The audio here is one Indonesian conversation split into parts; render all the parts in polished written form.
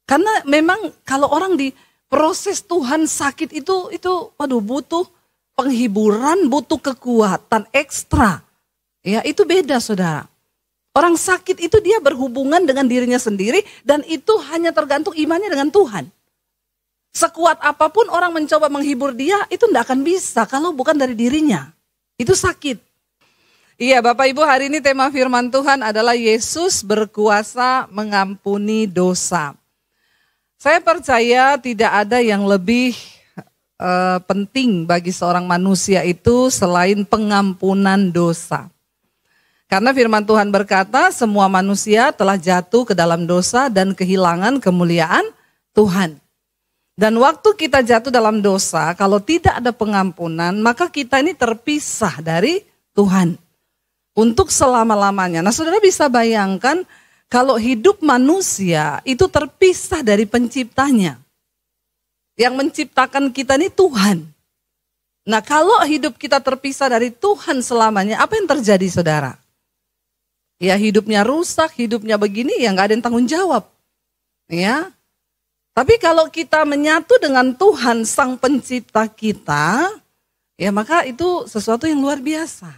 Karena memang kalau orang di proses Tuhan sakit itu waduh, butuh penghiburan, butuh kekuatan ekstra. Ya, itu beda saudara. Orang sakit itu dia berhubungan dengan dirinya sendiri dan itu hanya tergantung imannya dengan Tuhan. Sekuat apapun orang mencoba menghibur dia, itu tidak akan bisa kalau bukan dari dirinya. Itu sakit. Iya Bapak Ibu, hari ini tema firman Tuhan adalah Yesus berkuasa mengampuni dosa. Saya percaya tidak ada yang lebih penting bagi seorang manusia itu selain pengampunan dosa. Karena firman Tuhan berkata semua manusia telah jatuh ke dalam dosa dan kehilangan kemuliaan Tuhan. Dan waktu kita jatuh dalam dosa, kalau tidak ada pengampunan, maka kita ini terpisah dari Tuhan untuk selama-lamanya. Nah, saudara bisa bayangkan kalau hidup manusia itu terpisah dari penciptanya. Yang menciptakan kita ini Tuhan. Nah, kalau hidup kita terpisah dari Tuhan selamanya, apa yang terjadi saudara? Ya hidupnya rusak, hidupnya begini, ya nggak ada yang tanggung jawab. Ya. Tapi kalau kita menyatu dengan Tuhan Sang Pencipta kita, ya maka itu sesuatu yang luar biasa.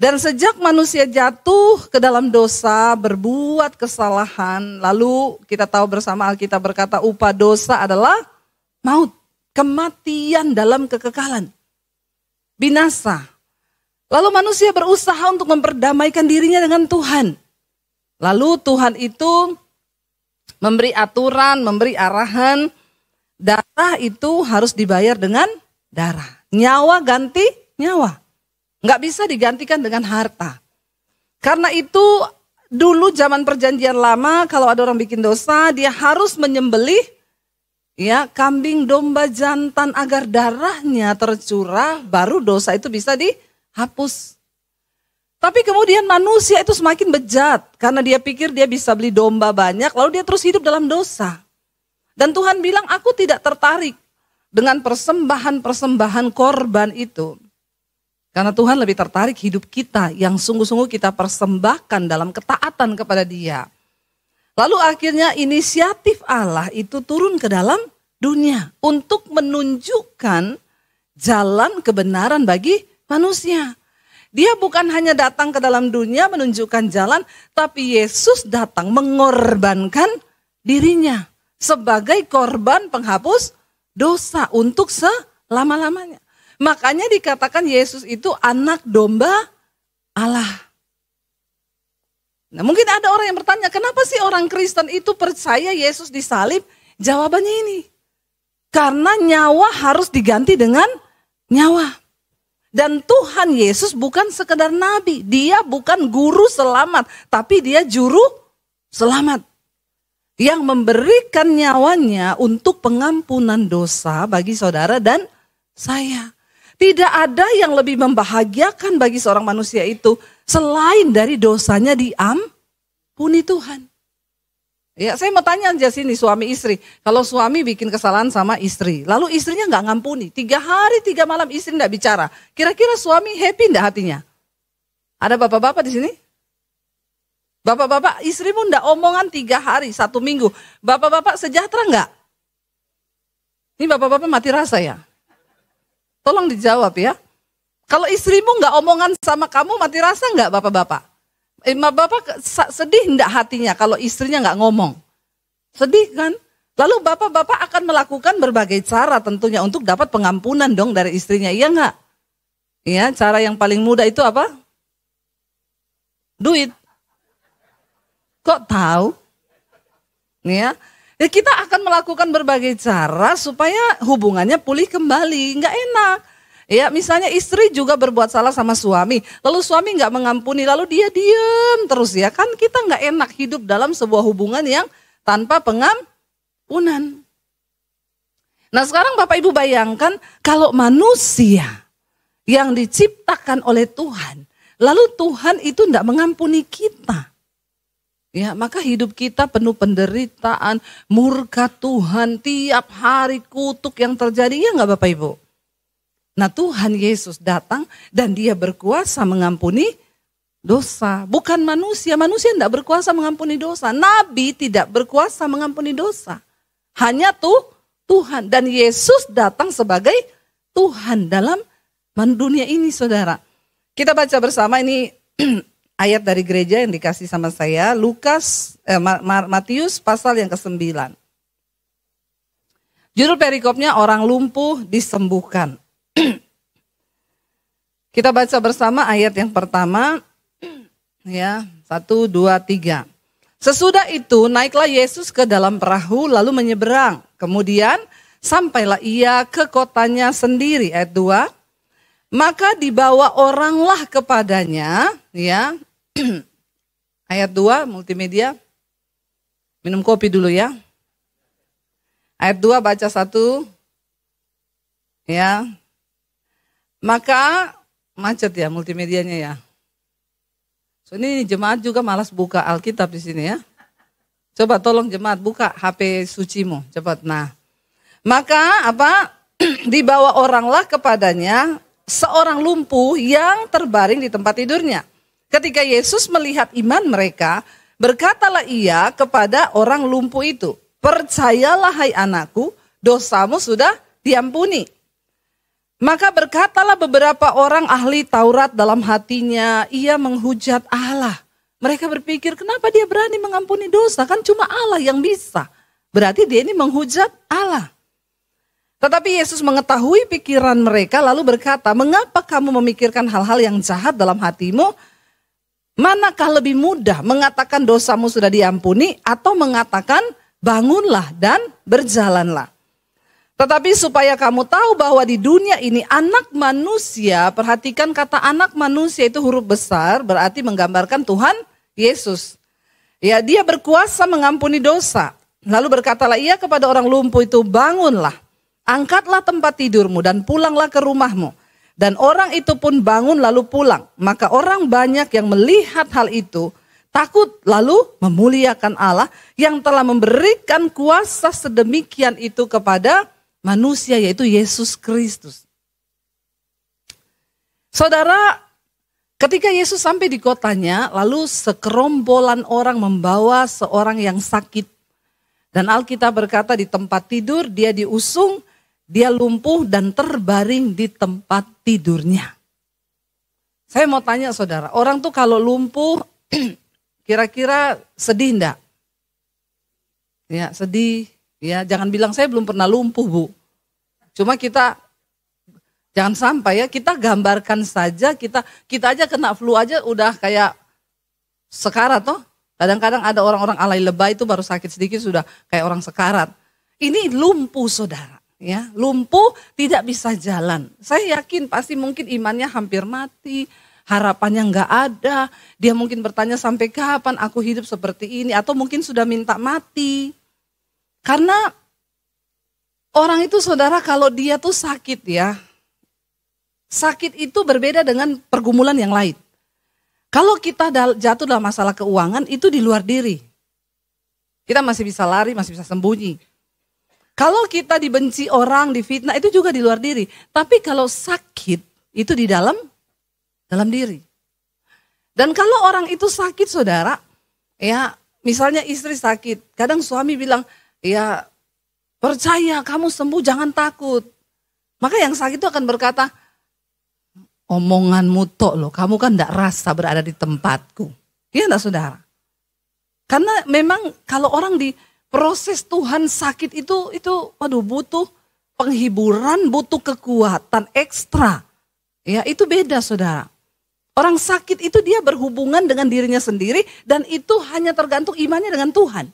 Dan sejak manusia jatuh ke dalam dosa, berbuat kesalahan, lalu kita tahu bersama Alkitab berkata upah dosa adalah maut, kematian dalam kekekalan, binasa. Lalu manusia berusaha untuk memperdamaikan dirinya dengan Tuhan. Lalu Tuhan itu memberi aturan, memberi arahan, darah itu harus dibayar dengan darah. Nyawa ganti nyawa. Nggak bisa digantikan dengan harta. Karena itu dulu zaman perjanjian lama kalau ada orang bikin dosa, dia harus menyembelih ya kambing, domba, jantan agar darahnya tercurah, baru dosa itu bisa dihapus. Tapi kemudian manusia itu semakin bejat karena dia pikir dia bisa beli domba banyak, lalu dia terus hidup dalam dosa. Dan Tuhan bilang, aku tidak tertarik dengan persembahan-persembahan korban itu. Karena Tuhan lebih tertarik hidup kita yang sungguh-sungguh kita persembahkan dalam ketaatan kepada Dia. Lalu akhirnya inisiatif Allah itu turun ke dalam dunia untuk menunjukkan jalan kebenaran bagi manusia. Dia bukan hanya datang ke dalam dunia menunjukkan jalan, tapi Yesus datang mengorbankan dirinya sebagai korban penghapus dosa untuk selama-lamanya. Makanya dikatakan Yesus itu anak domba Allah. Nah, mungkin ada orang yang bertanya, kenapa sih orang Kristen itu percaya Yesus disalib? Jawabannya ini, karena nyawa harus diganti dengan nyawa. Dan Tuhan Yesus bukan sekedar nabi, dia bukan guru selamat, tapi dia juru selamat. Yang memberikan nyawanya untuk pengampunan dosa bagi saudara dan saya. Tidak ada yang lebih membahagiakan bagi seorang manusia itu selain dari dosanya diampuni Tuhan. Ya, saya mau tanya aja sini suami istri. Kalau suami bikin kesalahan sama istri, lalu istrinya nggak ngampuni, 3 hari 3 malam istri nggak bicara. Kira-kira suami happy nggak hatinya? Ada bapak-bapak di sini? Bapak-bapak, istrimu nggak omongan 3 hari, 1 minggu. Bapak-bapak sejahtera nggak? Ini bapak-bapak mati rasa ya? Tolong dijawab ya. Kalau istrimu nggak omongan sama kamu, mati rasa nggak bapak-bapak? Bapak sedih enggak hatinya kalau istrinya enggak ngomong? Sedih kan? Lalu bapak-bapak akan melakukan berbagai cara tentunya untuk dapat pengampunan dong dari istrinya, iya enggak? Ya, cara yang paling mudah itu apa? Duit. Kok tahu? Ya, kita akan melakukan berbagai cara supaya hubungannya pulih kembali, enggak enak. Ya, misalnya istri juga berbuat salah sama suami, lalu suami nggak mengampuni, lalu dia diam terus ya, kan kita nggak enak hidup dalam sebuah hubungan yang tanpa pengampunan. Nah sekarang Bapak Ibu bayangkan kalau manusia yang diciptakan oleh Tuhan, lalu Tuhan itu nggak mengampuni kita. Ya, maka hidup kita penuh penderitaan, murka Tuhan, tiap hari kutuk yang terjadi, ya nggak Bapak Ibu? Nah Tuhan Yesus datang dan dia berkuasa mengampuni dosa. Bukan manusia, manusia tidak berkuasa mengampuni dosa. Nabi tidak berkuasa mengampuni dosa. Hanya Tuhan. Dan Yesus datang sebagai Tuhan dalam dunia ini, saudara. Kita baca bersama ini ayat dari gereja yang dikasih sama saya. Matius pasal yang ke-9. Judul perikopnya orang lumpuh disembuhkan. Kita baca bersama ayat yang pertama. Ya, 1, 2, 3. Sesudah itu naiklah Yesus ke dalam perahu lalu menyeberang. Kemudian sampailah ia ke kotanya sendiri. Ayat 2. Maka dibawa oranglah kepadanya, ya. Ayat 2 multimedia. Minum kopi dulu ya. Ayat 2 baca 1. Ya. Maka macet ya multimedianya ya. So, ini jemaat juga malas buka Alkitab di sini ya. Coba tolong jemaat buka HP sucimu, cepat. Nah, maka dibawa oranglah kepadanya seorang lumpuh yang terbaring di tempat tidurnya. Ketika Yesus melihat iman mereka, berkatalah ia kepada orang lumpuh itu, percayalah hai anakku, dosamu sudah diampuni. Maka berkatalah beberapa orang ahli Taurat dalam hatinya, ia menghujat Allah. Mereka berpikir, kenapa dia berani mengampuni dosa? Kan cuma Allah yang bisa. Berarti dia ini menghujat Allah. Tetapi Yesus mengetahui pikiran mereka lalu berkata, mengapa kamu memikirkan hal-hal yang jahat dalam hatimu? Manakah lebih mudah mengatakan dosamu sudah diampuni atau mengatakan bangunlah dan berjalanlah? Tetapi supaya kamu tahu bahwa di dunia ini anak manusia, perhatikan kata anak manusia itu huruf besar, berarti menggambarkan Tuhan Yesus. Ya, dia berkuasa mengampuni dosa. Lalu berkatalah ia kepada orang lumpuh itu, bangunlah, angkatlah tempat tidurmu dan pulanglah ke rumahmu. Dan orang itu pun bangun lalu pulang. Maka orang banyak yang melihat hal itu, takut lalu memuliakan Allah yang telah memberikan kuasa sedemikian itu kepada manusia, yaitu Yesus Kristus. Saudara, ketika Yesus sampai di kotanya, lalu sekerombolan orang membawa seorang yang sakit. Dan Alkitab berkata di tempat tidur dia diusung, dia lumpuh dan terbaring di tempat tidurnya. Saya mau tanya saudara, orang tuh kalau lumpuh kira-kira sedih enggak? Ya, sedih. Ya, jangan bilang saya belum pernah lumpuh, Bu. Cuma kita jangan sampai ya, kita gambarkan saja, kita aja kena flu aja udah kayak sekarat toh. Kadang-kadang ada orang-orang alay lebay itu baru sakit sedikit sudah kayak orang sekarat. Ini lumpuh saudara, ya. Lumpuh tidak bisa jalan. Saya yakin pasti mungkin imannya hampir mati, harapannya enggak ada. Dia mungkin bertanya sampai kapan aku hidup seperti ini, atau mungkin sudah minta mati. Karena orang itu saudara kalau dia tuh sakit ya, sakit itu berbeda dengan pergumulan yang lain. Kalau kita jatuh dalam masalah keuangan itu di luar diri. Kita masih bisa lari, masih bisa sembunyi. Kalau kita dibenci orang, difitnah itu juga di luar diri. Tapi kalau sakit itu di dalam diri. Dan kalau orang itu sakit saudara, ya misalnya istri sakit, kadang suami bilang, ya percaya kamu sembuh jangan takut. Maka yang sakit itu akan berkata, omonganmu tok loh, kamu kan enggak rasa berada di tempatku. Iya enggak saudara? Karena memang kalau orang di proses Tuhan sakit itu butuh penghiburan, butuh kekuatan ekstra. Ya itu beda saudara. Orang sakit itu dia berhubungan dengan dirinya sendiri dan itu hanya tergantung imannya dengan Tuhan.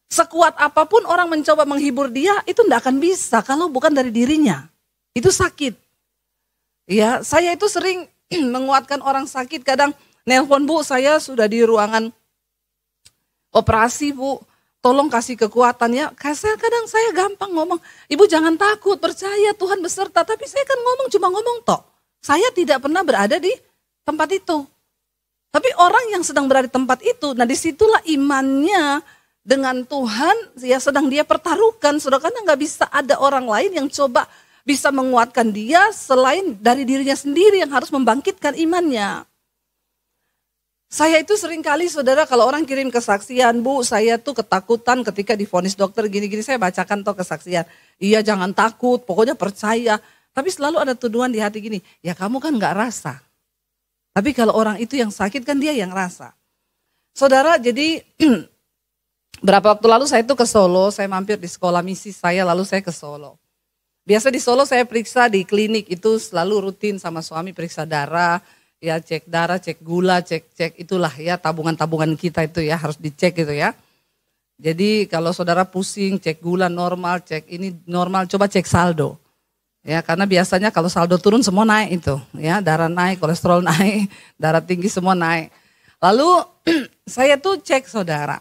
Sekuat apapun orang mencoba menghibur dia, itu tidak akan bisa kalau bukan dari dirinya. Itu sakit. Ya, saya itu sering menguatkan orang sakit. Kadang nelpon, Bu, saya sudah di ruangan operasi, Bu. Tolong kasih kekuatan ya. Kadang saya gampang ngomong, Ibu jangan takut, percaya Tuhan beserta. Tapi saya kan cuma ngomong tok. Saya tidak pernah berada di tempat itu. Tapi orang yang sedang berada di tempat itu, nah disitulah imannya dengan Tuhan ya sedang dia pertaruhkan, saudara, karena nggak bisa ada orang lain yang coba bisa menguatkan dia selain dari dirinya sendiri yang harus membangkitkan imannya. Saya itu sering kali saudara kalau orang kirim kesaksian, Bu, saya tuh ketakutan ketika divonis dokter gini-gini, saya bacakan toh kesaksian. Iya jangan takut, pokoknya percaya. Tapi selalu ada tuduhan di hati gini, ya kamu kan gak rasa. Tapi kalau orang itu yang sakit kan dia yang rasa. Saudara, jadi berapa waktu lalu saya itu ke Solo, saya mampir di sekolah misi saya, lalu saya ke Solo. Biasa di Solo saya periksa di klinik itu selalu rutin sama suami periksa darah, ya cek darah, cek gula, cek itulah ya tabungan-tabungan kita itu ya harus dicek gitu ya. Jadi kalau saudara pusing, cek gula normal, cek ini normal, coba cek saldo. Ya karena biasanya kalau saldo turun semua naik itu, ya darah naik, kolesterol naik, darah tinggi semua naik. Lalu saya tuh cek saudara,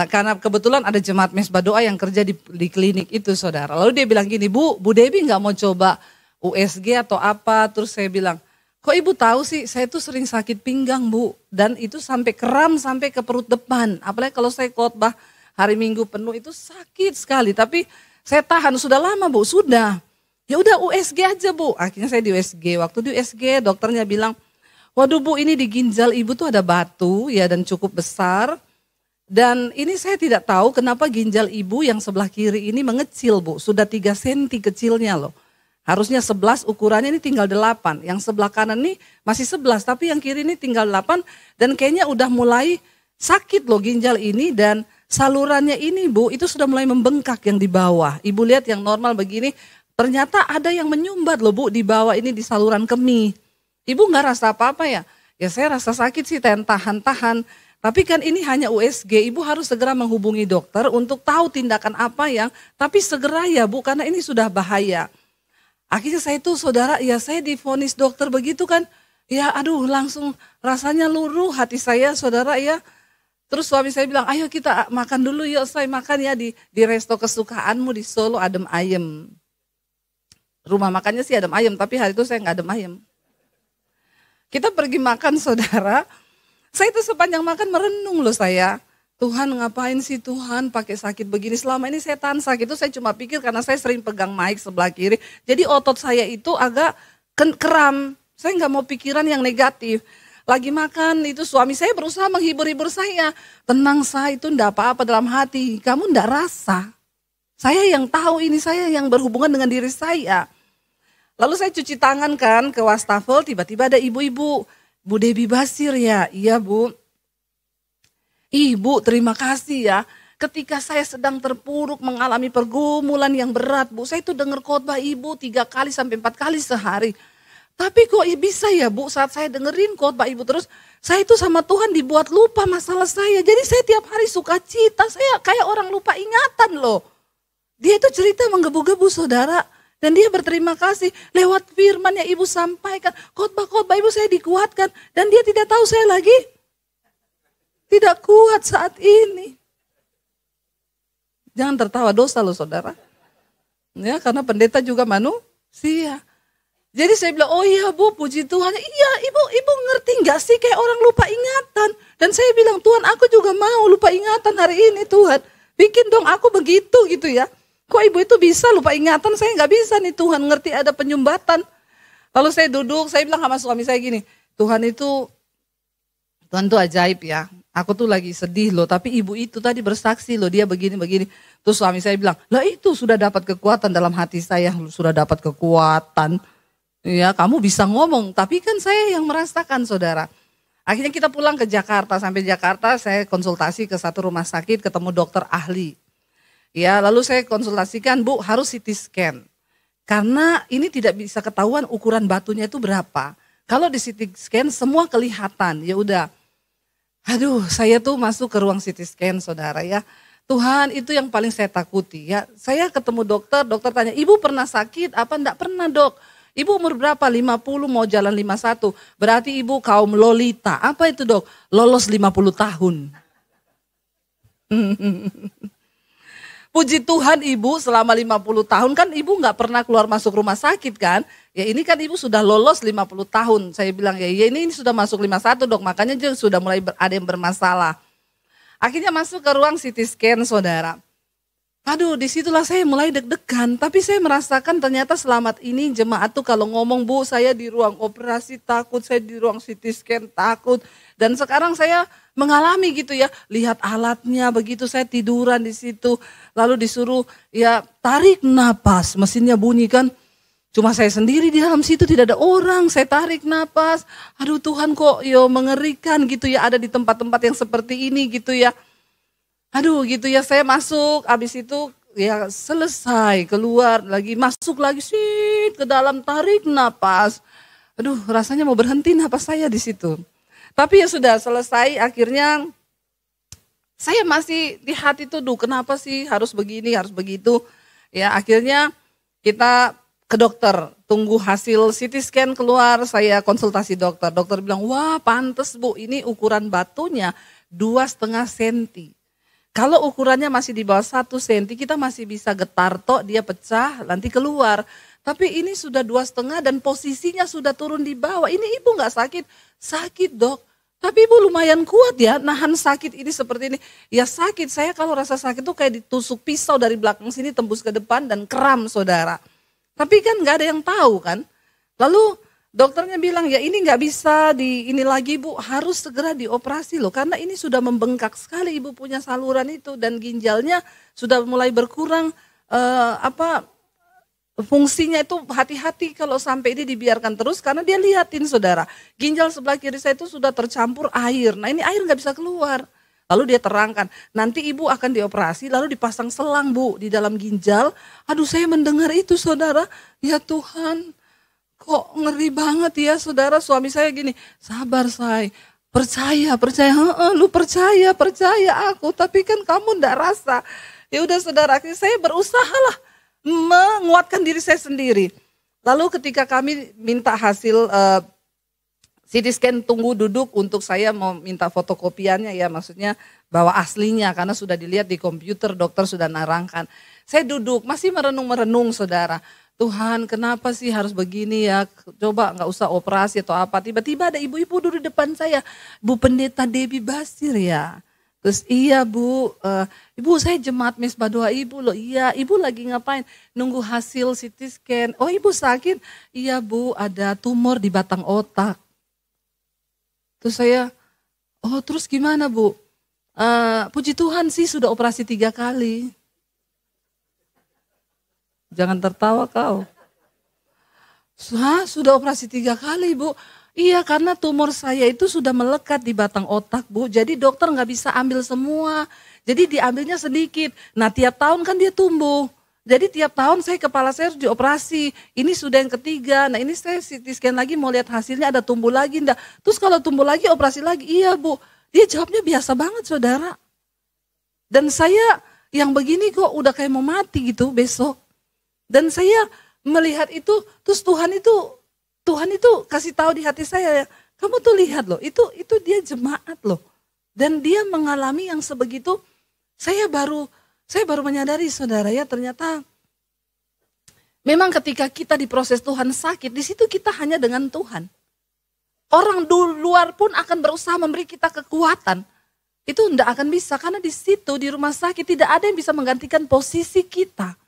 karena kebetulan ada jemaat mesbah doa yang kerja di klinik itu saudara. Lalu dia bilang gini, Bu Debbie nggak mau coba USG atau apa? Terus saya bilang, kok ibu tahu sih saya tuh sering sakit pinggang Bu, dan itu sampai kram sampai ke perut depan. Apalagi kalau saya khotbah hari Minggu penuh itu sakit sekali. Tapi saya tahan sudah lama Bu, sudah. Ya udah USG aja Bu. Akhirnya saya di USG. Waktu di USG dokternya bilang, waduh Bu ini di ginjal ibu tuh ada batu ya dan cukup besar. Dan ini saya tidak tahu kenapa ginjal ibu yang sebelah kiri ini mengecil Bu. Sudah 3 cm kecilnya loh. Harusnya 11 ukurannya ini tinggal 8. Yang sebelah kanan ini masih 11 tapi yang kiri ini tinggal 8. Dan kayaknya udah mulai sakit loh ginjal ini dan salurannya ini Bu itu sudah mulai membengkak yang di bawah. Ibu lihat yang normal begini. Ternyata ada yang menyumbat loh Bu di bawah ini di saluran kemih. Ibu gak rasa apa-apa ya? Ya saya rasa sakit sih tahan-tahan. Tapi kan ini hanya USG, ibu harus segera menghubungi dokter untuk tahu tindakan apa yang, tapi segera ya Bu karena ini sudah bahaya. Akhirnya saya itu saudara, ya saya divonis dokter begitu kan. Ya aduh langsung rasanya luruh hati saya saudara ya. Terus suami saya bilang, ayo kita makan dulu yuk, saya makan ya di resto kesukaanmu di Solo adem ayem. Rumah makannya sih adem ayem, tapi hari itu saya nggak adem ayem. Kita pergi makan saudara, saya itu sepanjang makan merenung loh saya. Tuhan ngapain sih Tuhan pakai sakit begini, selama ini saya tahan sakit itu saya cuma pikir karena saya sering pegang mic sebelah kiri. Jadi otot saya itu agak kram, saya nggak mau pikiran yang negatif. Lagi makan itu suami saya berusaha menghibur-hibur saya. Tenang saya itu enggak apa-apa dalam hati, kamu enggak rasa. Saya yang tahu ini, saya yang berhubungan dengan diri saya. Lalu saya cuci tangan kan ke wastafel, tiba-tiba ada ibu-ibu. Bu Debbie Basir ya, iya Bu. Ibu terima kasih ya. Ketika saya sedang terpuruk mengalami pergumulan yang berat Bu, saya itu dengar khotbah ibu 3 kali sampai 4 kali sehari. Tapi kok bisa ya Bu saat saya dengerin khotbah ibu terus, saya itu sama Tuhan dibuat lupa masalah saya. Jadi saya tiap hari sukacita, saya kayak orang lupa ingatan loh. Dia itu cerita menggebu-gebu saudara. Dan dia berterima kasih lewat firman yang ibu sampaikan. Khotbah-khotbah ibu saya dikuatkan. Dan dia tidak tahu saya lagi tidak kuat saat ini. Jangan tertawa dosa loh saudara. Ya, karena pendeta juga manusia. Jadi saya bilang, oh iya Bu puji Tuhan. Iya ibu ngerti gak sih kayak orang lupa ingatan. Dan saya bilang Tuhan aku juga mau lupa ingatan hari ini Tuhan. Bikin dong aku begitu gitu ya. Kok ibu itu bisa lupa ingatan, saya nggak bisa nih Tuhan ngerti ada penyumbatan. Lalu saya duduk, saya bilang sama suami saya gini, Tuhan tuh ajaib ya. Aku tuh lagi sedih loh, tapi ibu itu tadi bersaksi loh, dia begini-begini. Terus suami saya bilang, lah itu sudah dapat kekuatan dalam hati saya, sudah dapat kekuatan. Ya kamu bisa ngomong, tapi kan saya yang merasakan saudara. Akhirnya kita pulang ke Jakarta, sampai Jakarta saya konsultasi ke satu rumah sakit, ketemu dokter ahli. Ya, lalu saya konsultasikan, Bu harus CT scan. Karena ini tidak bisa ketahuan ukuran batunya itu berapa. Kalau di CT scan semua kelihatan, ya udah. Aduh, saya tuh masuk ke ruang CT scan saudara ya. Tuhan itu yang paling saya takuti ya. Saya ketemu dokter tanya, ibu pernah sakit? Apa enggak pernah Dok? Ibu umur berapa? 50 mau jalan 51. Berarti ibu kaum Lolita. Apa itu Dok? Lolos 50 tahun. Puji Tuhan ibu selama 50 tahun kan ibu gak pernah keluar masuk rumah sakit kan. Ya ini kan ibu sudah lolos 50 tahun. Saya bilang ya ini sudah masuk 51 Dok. Makanya juga sudah mulai ada yang bermasalah. Akhirnya masuk ke ruang CT scan saudara. Aduh disitulah saya mulai deg-degan. Tapi saya merasakan ternyata selamat ini jemaat tuh kalau ngomong Bu saya di ruang operasi takut. Saya di ruang CT scan takut. Dan sekarang saya mengalami gitu ya, lihat alatnya begitu saya tiduran di situ, lalu disuruh ya tarik napas, mesinnya bunyi kan. Cuma saya sendiri di dalam situ, tidak ada orang, saya tarik napas. Aduh Tuhan kok mengerikan gitu ya, ada di tempat-tempat yang seperti ini gitu ya. Aduh gitu ya, saya masuk, habis itu ya selesai, keluar lagi, masuk lagi ke dalam, tarik napas. Aduh rasanya mau berhenti napas saya di situ. Tapi ya sudah selesai, akhirnya saya masih di hati tuh, kenapa sih harus begini, harus begitu. Ya akhirnya kita ke dokter, tunggu hasil CT scan keluar, saya konsultasi dokter. Dokter bilang, wah pantes Bu, ini ukuran batunya 2,5 cm. Kalau ukurannya masih di bawah 1 cm, kita masih bisa getar tok, dia pecah, nanti keluar. Tapi ini sudah 2,5 dan posisinya sudah turun di bawah. Ini ibu gak sakit? Sakit dok. Tapi ibu lumayan kuat ya, nahan sakit ini seperti ini. Ya sakit, saya kalau rasa sakit tuh kayak ditusuk pisau dari belakang sini tembus ke depan dan kram saudara. Tapi kan gak ada yang tahu kan. Lalu dokternya bilang ya ini nggak bisa ini lagi Bu, harus segera dioperasi loh. Karena ini sudah membengkak sekali, ibu punya saluran itu dan ginjalnya sudah mulai berkurang fungsinya itu. Hati-hati kalau sampai ini dibiarkan terus, karena dia lihatin saudara, ginjal sebelah kiri saya itu sudah tercampur air. Nah ini air nggak bisa keluar. Lalu dia terangkan, nanti ibu akan dioperasi lalu dipasang selang Bu di dalam ginjal. Aduh saya mendengar itu saudara, ya Tuhan. Kok ngeri banget ya saudara, suami saya gini, sabar say, percaya, lu percaya aku, tapi kan kamu ndak rasa. Ya udah saudara, saya berusaha lah menguatkan diri saya sendiri. Lalu ketika kami minta hasil CT scan, tunggu duduk untuk saya mau minta fotokopiannya ya, maksudnya bawa aslinya karena sudah dilihat di komputer, dokter sudah narangkan. Saya duduk masih merenung saudara. Tuhan kenapa sih harus begini ya, coba nggak usah operasi atau apa. Tiba-tiba ada ibu-ibu duduk di depan saya, Bu Pendeta Debbie Basir ya. Terus iya Bu, Ibu saya jemaat Mesbah Doa Ibu loh. Iya, Ibu lagi ngapain? Nunggu hasil CT scan. Oh Ibu sakit? Iya Bu, ada tumor di batang otak. Terus saya, oh terus gimana Bu? Puji Tuhan sih sudah operasi 3 kali. Jangan tertawa kau. Sudah operasi 3 kali Bu. Iya karena tumor saya itu sudah melekat di batang otak Bu. Jadi dokter gak bisa ambil semua. Jadi diambilnya sedikit. Nah tiap tahun kan dia tumbuh. Jadi tiap tahun kepala saya harus dioperasi. Ini sudah yang ketiga. Nah ini saya CT scan lagi mau lihat hasilnya ada tumbuh lagi enggak. Terus kalau tumbuh lagi operasi lagi. Iya Bu. Dia jawabnya biasa banget saudara. Dan saya yang begini kok udah kayak mau mati gitu besok. Dan saya melihat itu, terus Tuhan itu kasih tahu di hati saya ya, kamu tuh lihat loh, itu dia jemaat loh. Dan dia mengalami yang sebegitu, saya baru menyadari saudara ya, ternyata memang ketika kita diproses Tuhan sakit, di situ kita hanya dengan Tuhan. Orang luar pun akan berusaha memberi kita kekuatan. Itu enggak akan bisa, karena di situ di rumah sakit tidak ada yang bisa menggantikan posisi kita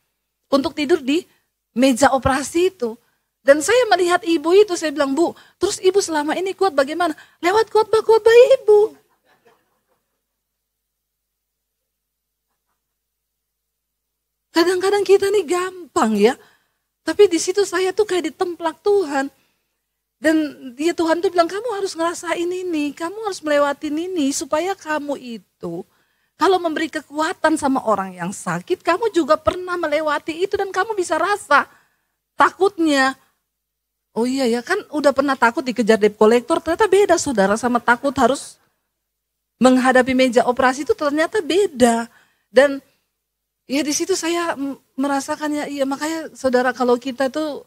untuk tidur di meja operasi itu. Dan saya melihat ibu itu, saya bilang, Bu, terus ibu selama ini kuat bagaimana? Lewat khotbah-khotbah ibu. Kadang-kadang kita nih gampang ya, tapi di situ saya tuh kayak ditemplak Tuhan. Dan dia Tuhan tuh bilang, kamu harus ngerasain ini, kamu harus melewatin ini, supaya kamu itu kalau memberi kekuatan sama orang yang sakit, kamu juga pernah melewati itu dan kamu bisa rasa takutnya. Oh iya ya, kan udah pernah takut dikejar debt collector, ternyata beda saudara sama takut harus menghadapi meja operasi itu ternyata beda. Dan ya di situ saya merasakannya, iya makanya saudara kalau kita tuh,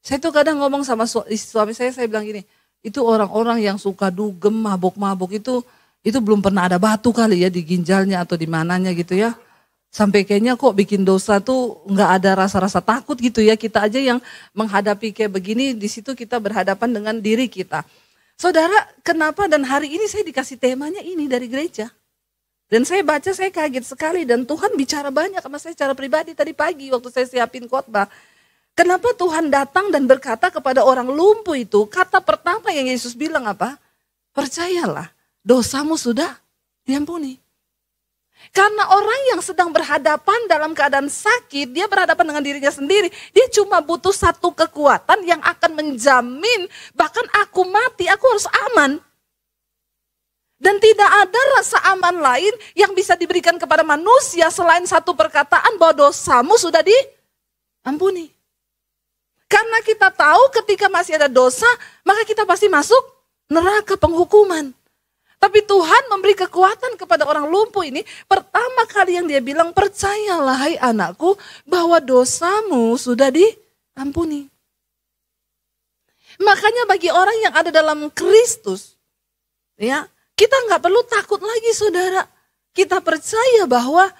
saya tuh kadang ngomong sama suami saya bilang gini, itu orang-orang yang suka dugem, mabuk-mabuk itu belum pernah ada batu kali ya di ginjalnya atau di mananya gitu ya. Sampai kayaknya kok bikin dosa tuh nggak ada rasa-rasa takut gitu ya. Kita aja yang menghadapi kayak begini, di situ kita berhadapan dengan diri kita. Saudara, kenapa dan hari ini saya dikasih temanya ini dari gereja. Dan saya baca, saya kaget sekali dan Tuhan bicara banyak sama saya secara pribadi tadi pagi waktu saya siapin khotbah. Kenapa Tuhan datang dan berkata kepada orang lumpuh itu, kata pertama yang Yesus bilang apa? percayalah, dosamu sudah diampuni. Karena orang yang sedang berhadapan dalam keadaan sakit, dia berhadapan dengan dirinya sendiri. Dia cuma butuh satu kekuatan yang akan menjamin, bahkan aku mati, aku harus aman. Dan tidak ada rasa aman lain yang bisa diberikan kepada manusia selain satu perkataan bahwa dosamu sudah diampuni. Karena kita tahu ketika masih ada dosa, maka kita pasti masuk neraka penghukuman. Tapi Tuhan memberi kekuatan kepada orang lumpuh ini. Pertama kali yang dia bilang, percayalah hai anakku bahwa dosamu sudah diampuni. Makanya bagi orang yang ada dalam Kristus, ya, kita nggak perlu takut lagi saudara. Kita percaya bahwa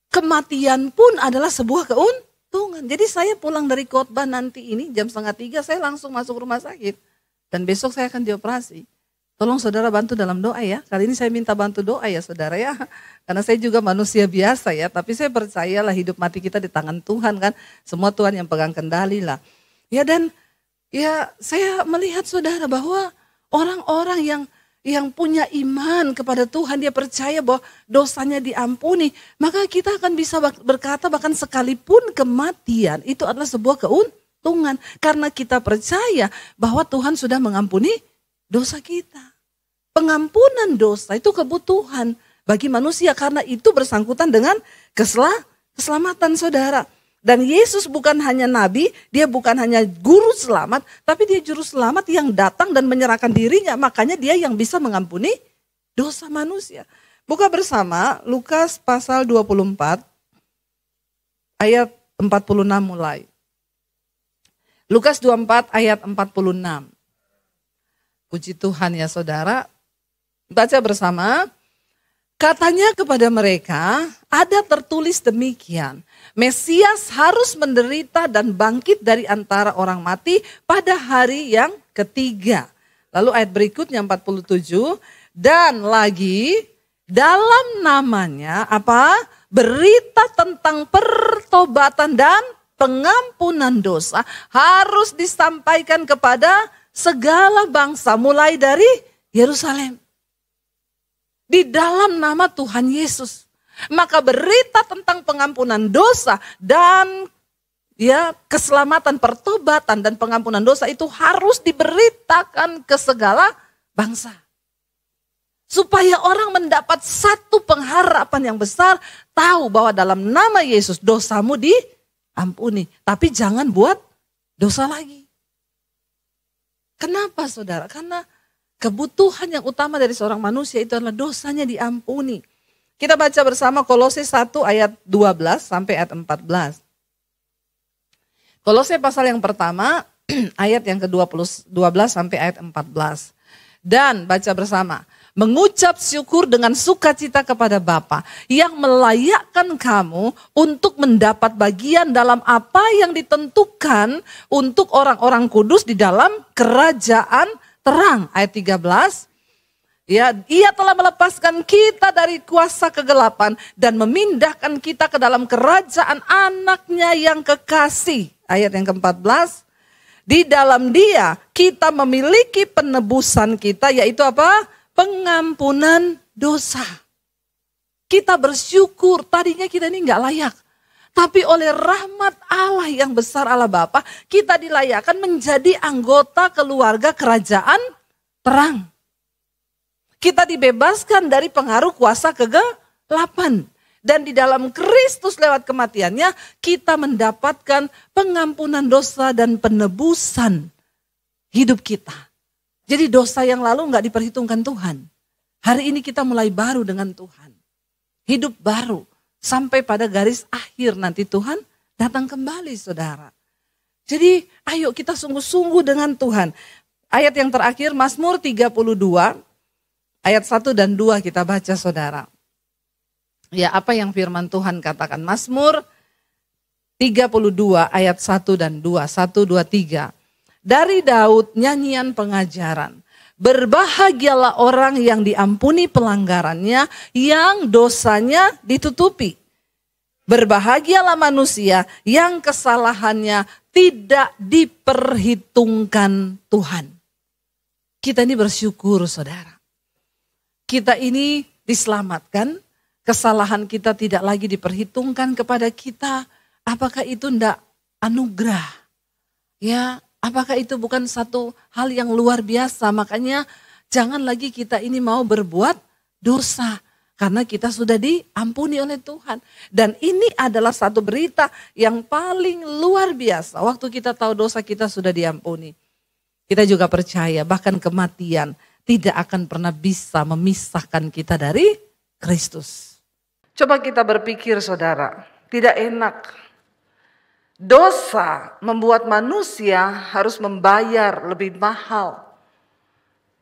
kematian pun adalah sebuah keuntungan. Jadi saya pulang dari khotbah nanti ini jam 2:30 saya langsung masuk rumah sakit. Dan besok saya akan dioperasi. Tolong saudara bantu dalam doa ya. Kali ini saya minta bantu doa ya saudara ya. Karena saya juga manusia biasa ya. Tapi saya percayalah hidup mati kita di tangan Tuhan kan. Semua Tuhan yang pegang kendali lah. Ya dan ya saya melihat saudara bahwa orang-orang yang punya iman kepada Tuhan, dia percaya bahwa dosanya diampuni, maka kita akan bisa berkata bahkan sekalipun kematian itu adalah sebuah keuntungan. Karena kita percaya bahwa Tuhan sudah mengampuni dosa kita. Pengampunan dosa itu kebutuhan bagi manusia karena itu bersangkutan dengan keselamatan saudara. Dan Yesus bukan hanya nabi, dia bukan hanya guru selamat, tapi dia juru selamat yang datang dan menyerahkan dirinya. Makanya dia yang bisa mengampuni dosa manusia. Buka bersama Lukas pasal 24 ayat 46 mulai. Lukas 24 ayat 46. Puji Tuhan ya saudara. Baca bersama. Katanya kepada mereka, ada tertulis demikian. Mesias harus menderita dan bangkit dari antara orang mati pada hari yang ketiga. Lalu ayat berikutnya 47. Dan lagi dalam namanya apa? Berita tentang pertobatan dan pengampunan dosa harus disampaikan kepada segala bangsa mulai dari Yerusalem. Di dalam nama Tuhan Yesus. Maka berita tentang pengampunan dosa dan ya keselamatan, pertobatan dan pengampunan dosa itu harus diberitakan ke segala bangsa. Supaya orang mendapat satu pengharapan yang besar, tahu bahwa dalam nama Yesus dosamu diampuni. Tapi jangan buat dosa lagi. Kenapa saudara? Karena kebutuhan yang utama dari seorang manusia itu adalah dosanya diampuni. Kita baca bersama Kolose 1 ayat 12 sampai ayat 14. Kolose pasal yang pertama ayat yang ke-12 sampai ayat 14. Dan baca bersama. Mengucap syukur dengan sukacita kepada Bapa yang melayakkan kamu untuk mendapat bagian dalam apa yang ditentukan untuk orang-orang kudus di dalam kerajaan terang. Ayat 13. Ya, ia telah melepaskan kita dari kuasa kegelapan dan memindahkan kita ke dalam kerajaan anaknya yang kekasih. Ayat yang ke-14. Di dalam dia kita memiliki penebusan kita, yaitu apa? Pengampunan dosa. Kita bersyukur, tadinya kita ini gak layak. Tapi oleh rahmat Allah yang besar Allah Bapa, kita dilayakkan menjadi anggota keluarga kerajaan terang. Kita dibebaskan dari pengaruh kuasa kegelapan. Dan di dalam Kristus lewat kematiannya, kita mendapatkan pengampunan dosa dan penebusan hidup kita. Jadi dosa yang lalu gak diperhitungkan Tuhan. Hari ini kita mulai baru dengan Tuhan. Hidup baru. Sampai pada garis akhir nanti Tuhan datang kembali saudara. Jadi ayo kita sungguh-sungguh dengan Tuhan. Ayat yang terakhir Mazmur 32 ayat 1 dan 2 kita baca saudara. Ya apa yang firman Tuhan katakan. Mazmur 32 ayat 1 dan 2. 1, 2, 3. Dari Daud nyanyian pengajaran. Berbahagialah orang yang diampuni pelanggarannya, yang dosanya ditutupi. Berbahagialah manusia yang kesalahannya tidak diperhitungkan Tuhan. Kita ini bersyukur saudara. kita ini diselamatkan, kesalahan kita tidak lagi diperhitungkan kepada kita, apakah itu tidak anugerah? Ya, apakah itu bukan satu hal yang luar biasa? Makanya jangan lagi kita ini mau berbuat dosa. Karena kita sudah diampuni oleh Tuhan. Dan ini adalah satu berita yang paling luar biasa. Waktu kita tahu dosa kita sudah diampuni. Kita juga percaya bahkan kematian tidak akan pernah bisa memisahkan kita dari Kristus. Coba kita berpikir saudara, tidak enak. Dosa membuat manusia harus membayar lebih mahal.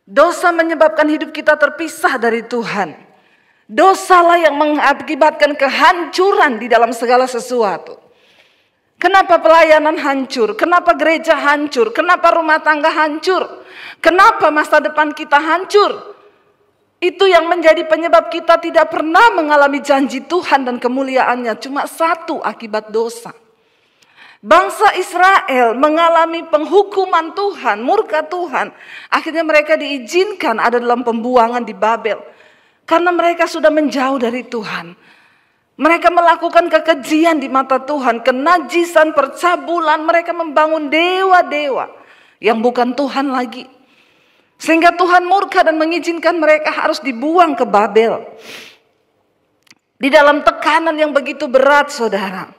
Dosa menyebabkan hidup kita terpisah dari Tuhan. Dosalah yang mengakibatkan kehancuran di dalam segala sesuatu. Kenapa pelayanan hancur? Kenapa gereja hancur? Kenapa rumah tangga hancur? Kenapa masa depan kita hancur? Itu yang menjadi penyebab kita tidak pernah mengalami janji Tuhan dan kemuliaannya. Cuma satu, akibat dosa. Bangsa Israel mengalami penghukuman Tuhan, murka Tuhan. Akhirnya mereka diizinkan ada dalam pembuangan di Babel. Karena mereka sudah menjauh dari Tuhan. Mereka melakukan kekejian di mata Tuhan. Kenajisan, percabulan. Mereka membangun dewa-dewa yang bukan Tuhan lagi. Sehingga Tuhan murka dan mengizinkan mereka harus dibuang ke Babel. Di dalam tekanan yang begitu berat saudara.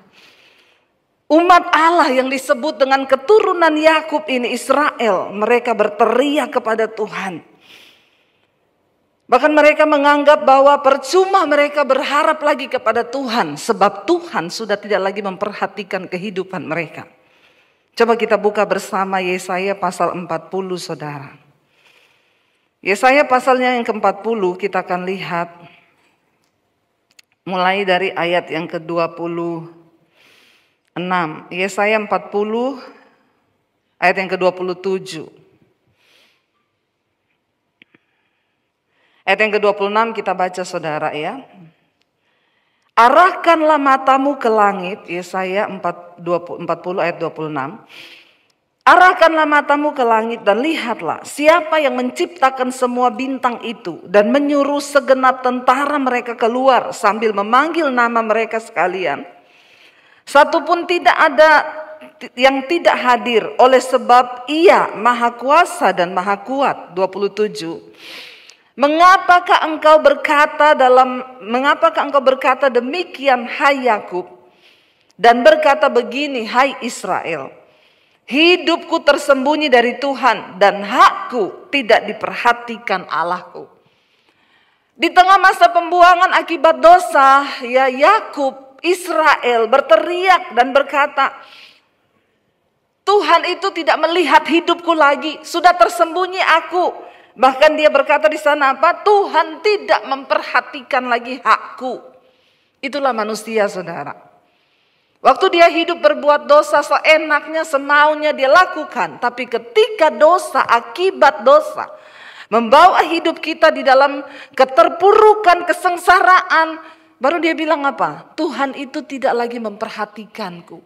Umat Allah yang disebut dengan keturunan Yakub ini, Israel. Mereka berteriak kepada Tuhan. Bahkan mereka menganggap bahwa percuma mereka berharap lagi kepada Tuhan. Sebab Tuhan sudah tidak lagi memperhatikan kehidupan mereka. Coba kita buka bersama Yesaya pasal 40 saudara. Yesaya pasalnya yang ke-40 kita akan lihat. Mulai dari ayat yang ke-26. Yesaya 40 ayat yang ke-27. Ayat yang ke-26 kita baca saudara ya. Arahkanlah matamu ke langit, Yesaya 40 ayat 26. Arahkanlah matamu ke langit dan lihatlah siapa yang menciptakan semua bintang itu dan menyuruh segenap tentara mereka keluar sambil memanggil nama mereka sekalian. Satupun tidak ada yang tidak hadir oleh sebab Ia Maha Kuasa dan Maha Kuat. 27. Mengapakah engkau berkata demikian hai Yakub dan berkata begini hai Israel, hidupku tersembunyi dari Tuhan dan hakku tidak diperhatikan Allahku. Di tengah masa pembuangan akibat dosa, ya Yakub Israel berteriak dan berkata, Tuhan itu tidak melihat hidupku lagi, sudah tersembunyi aku. Bahkan dia berkata di sana apa? Tuhan tidak memperhatikan lagi hakku. Itulah manusia saudara. Waktu dia hidup berbuat dosa seenaknya, semaunya dia lakukan. Tapi ketika dosa, akibat dosa membawa hidup kita di dalam keterpurukan, kesengsaraan, baru dia bilang apa? Tuhan itu tidak lagi memperhatikanku.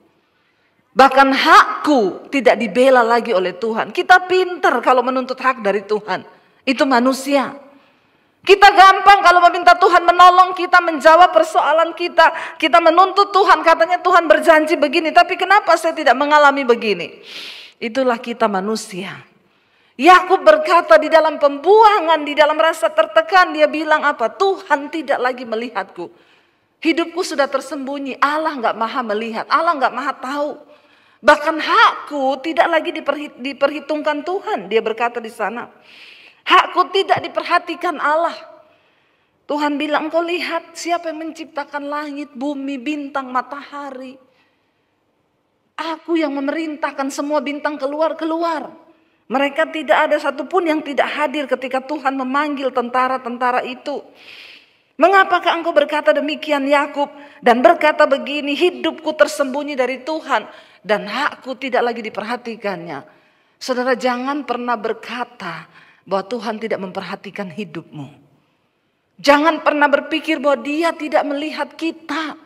Bahkan hakku tidak dibela lagi oleh Tuhan. Kita pintar kalau menuntut hak dari Tuhan. Itu manusia. Kita gampang kalau meminta Tuhan menolong kita, menjawab persoalan kita. Kita menuntut Tuhan, katanya Tuhan berjanji begini. Tapi kenapa saya tidak mengalami begini? Itulah kita manusia. Yakub berkata di dalam pembuangan, di dalam rasa tertekan, dia bilang apa? Tuhan tidak lagi melihatku. Hidupku sudah tersembunyi, Allah nggak maha melihat, Allah nggak maha tahu. Bahkan hakku tidak lagi diperhitungkan Tuhan. Dia berkata di sana, hakku tidak diperhatikan Allah. Tuhan bilang, engkau lihat siapa yang menciptakan langit, bumi, bintang, matahari. Aku yang memerintahkan semua bintang keluar. Mereka tidak ada satupun yang tidak hadir ketika Tuhan memanggil tentara-tentara itu. Mengapakah engkau berkata demikian Yakub dan berkata begini, hidupku tersembunyi dari Tuhan dan hakku tidak lagi diperhatikannya. Saudara, jangan pernah berkata bahwa Tuhan tidak memperhatikan hidupmu. Jangan pernah berpikir bahwa Dia tidak melihat kita.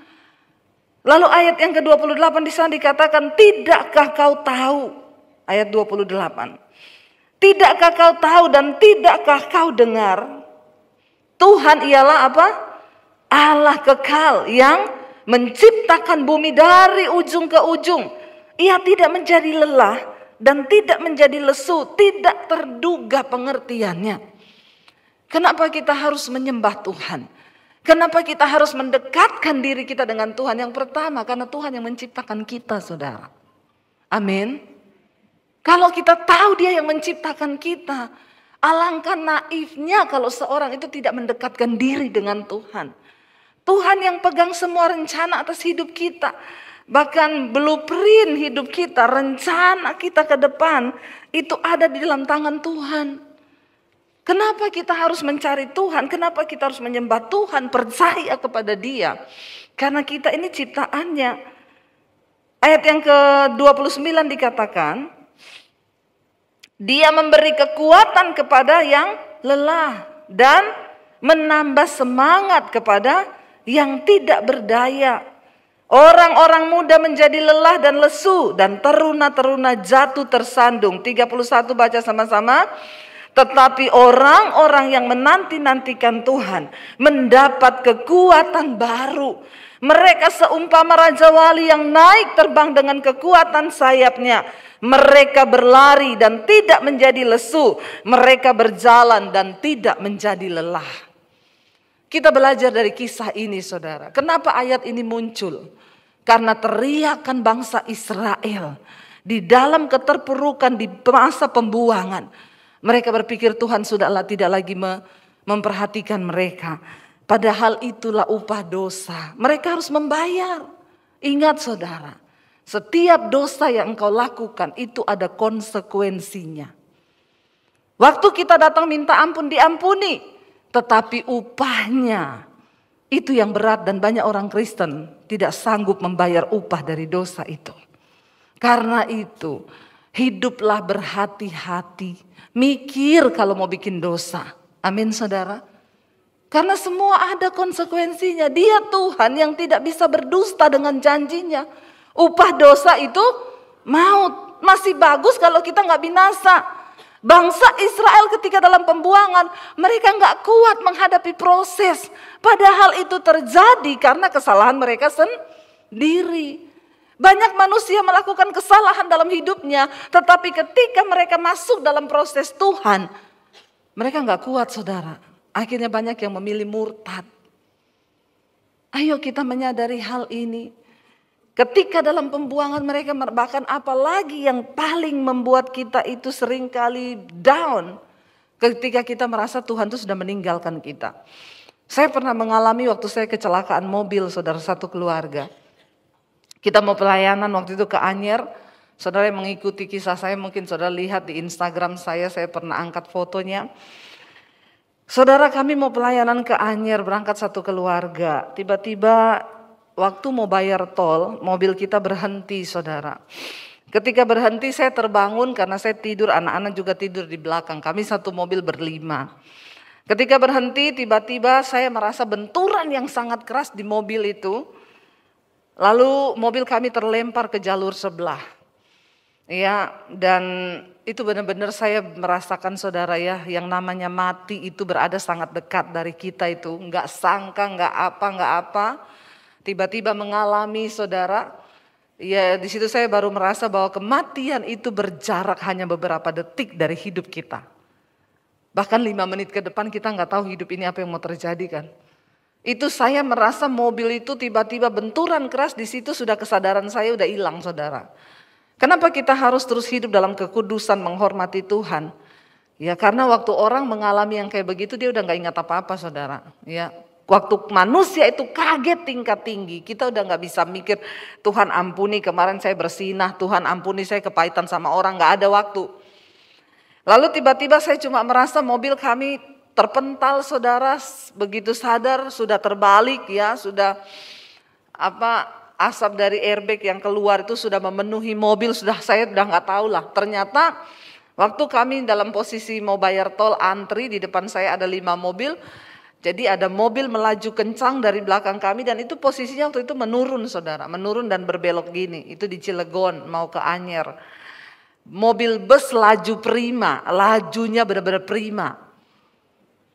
Lalu ayat yang ke-28 di sana dikatakan, tidakkah kau tahu? Ayat 28. Tidakkah kau tahu dan tidakkah kau dengar? Tuhan ialah apa? Allah kekal yang menciptakan bumi dari ujung ke ujung. Ia tidak menjadi lelah dan tidak menjadi lesu, tidak terduga pengertiannya. Kenapa kita harus menyembah Tuhan? Kenapa kita harus mendekatkan diri kita dengan Tuhan? Yang pertama, karena Tuhan yang menciptakan kita, saudara. Amin. Kalau kita tahu Dia yang menciptakan kita, alangkah naifnya kalau seorang itu tidak mendekatkan diri dengan Tuhan. Tuhan yang pegang semua rencana atas hidup kita. Bahkan blueprint hidup kita, rencana kita ke depan, itu ada di dalam tangan Tuhan. Kenapa kita harus mencari Tuhan? Kenapa kita harus menyembah Tuhan, percaya kepada Dia? Karena kita ini ciptaannya. Ayat yang ke-29 dikatakan, Dia memberi kekuatan kepada yang lelah dan menambah semangat kepada yang tidak berdaya. Orang-orang muda menjadi lelah dan lesu dan teruna-teruna jatuh tersandung. 31 baca sama-sama. Tetapi orang-orang yang menanti-nantikan Tuhan mendapat kekuatan baru. Mereka seumpama raja wali yang naik terbang dengan kekuatan sayapnya. Mereka berlari dan tidak menjadi lesu. Mereka berjalan dan tidak menjadi lelah. Kita belajar dari kisah ini, saudara. Kenapa ayat ini muncul? Karena teriakan bangsa Israel di dalam keterpurukan di masa pembuangan. Mereka berpikir Tuhan sudahlah tidak lagi memperhatikan mereka. Padahal itulah upah dosa. Mereka harus membayar. Ingat, saudara. Setiap dosa yang engkau lakukan itu ada konsekuensinya. Waktu kita datang minta ampun diampuni. Tetapi upahnya itu yang berat dan banyak orang Kristen tidak sanggup membayar upah dari dosa itu. Karena itu hiduplah berhati-hati. Mikir kalau mau bikin dosa. Amin, saudara. Karena semua ada konsekuensinya. Dia Tuhan yang tidak bisa berdusta dengan janjinya. Upah dosa itu maut. Masih bagus kalau kita gak binasa. Bangsa Israel ketika dalam pembuangan, mereka gak kuat menghadapi proses. Padahal itu terjadi karena kesalahan mereka sendiri. Banyak manusia melakukan kesalahan dalam hidupnya. Tetapi ketika mereka masuk dalam proses Tuhan, mereka gak kuat, saudara. Akhirnya banyak yang memilih murtad. Ayo kita menyadari hal ini. Ketika dalam pembuangan mereka, bahkan apalagi yang paling membuat kita itu seringkali down. Ketika kita merasa Tuhan itu sudah meninggalkan kita. Saya pernah mengalami waktu saya kecelakaan mobil, saudara, satu keluarga. Kita mau pelayanan waktu itu ke Anyer. Saudara yang mengikuti kisah saya, mungkin saudara lihat di Instagram saya pernah angkat fotonya. Saudara, kami mau pelayanan ke Anyer, berangkat satu keluarga. Tiba-tiba waktu mau bayar tol, mobil kita berhenti, saudara. Ketika berhenti saya terbangun karena saya tidur, anak-anak juga tidur di belakang. Kami satu mobil berlima. Ketika berhenti, tiba-tiba saya merasa benturan yang sangat keras di mobil itu. Lalu mobil kami terlempar ke jalur sebelah. Ya, dan itu benar-benar saya merasakan, saudara, ya, yang namanya mati itu berada sangat dekat dari kita itu. Enggak sangka, enggak apa. Tiba-tiba mengalami, saudara. Ya, di situ saya baru merasa bahwa kematian itu berjarak hanya beberapa detik dari hidup kita. Bahkan 5 menit ke depan kita enggak tahu hidup ini apa yang mau terjadi, kan. Itu saya merasa mobil itu tiba-tiba benturan keras, di situ sudah kesadaran saya udah hilang, saudara. Kenapa kita harus terus hidup dalam kekudusan, menghormati Tuhan? Ya, karena waktu orang mengalami yang kayak begitu dia udah gak ingat apa-apa, saudara. Ya, waktu manusia itu kaget tingkat tinggi, kita udah gak bisa mikir, Tuhan ampuni kemarin saya bersinah, Tuhan ampuni saya kepahitan sama orang, gak ada waktu. Lalu tiba-tiba saya cuma merasa mobil kami terpental, saudara, begitu sadar sudah terbalik, ya, sudah asap dari airbag yang keluar itu sudah memenuhi mobil, saya udah nggak tahu lah. Ternyata waktu kami dalam posisi mau bayar tol, antri di depan saya ada 5 mobil. Jadi ada mobil melaju kencang dari belakang kami dan itu posisinya waktu itu menurun, saudara, menurun dan berbelok gini. Itu di Cilegon mau ke Anyer. Mobil bus laju prima, lajunya benar-benar prima.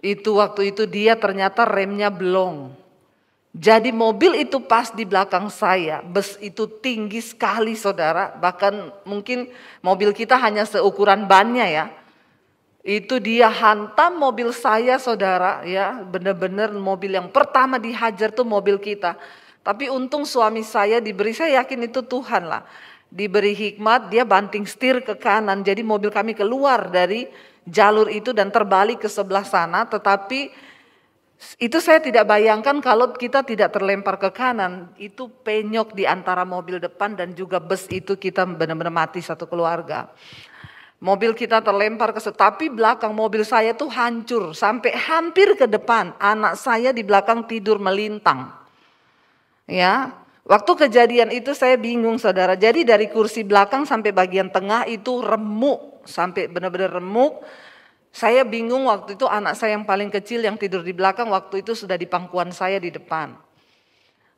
Itu waktu itu dia ternyata remnya belum. Jadi mobil itu pas di belakang saya. Bus itu tinggi sekali saudara. Bahkan mungkin mobil kita hanya seukuran bannya ya. Itu dia hantam mobil saya saudara ya. Benar-benar mobil yang pertama dihajar tuh mobil kita. Tapi untung suami saya diberi, saya yakin itu Tuhan lah. Diberi hikmat, dia banting setir ke kanan. Jadi mobil kami keluar dari jalur itu dan terbalik ke sebelah sana. Tetapi itu saya tidak bayangkan kalau kita tidak terlempar ke kanan. Itu penyok di antara mobil depan dan juga bus itu, kita benar-benar mati satu keluarga. Mobil kita terlempar tapi belakang mobil saya tuh hancur sampai hampir ke depan. Anak saya di belakang tidur melintang. Ya, waktu kejadian itu saya bingung saudara. Jadi dari kursi belakang sampai bagian tengah itu remuk, sampai benar-benar remuk. Saya bingung waktu itu, anak saya yang paling kecil yang tidur di belakang waktu itu sudah di pangkuan saya di depan.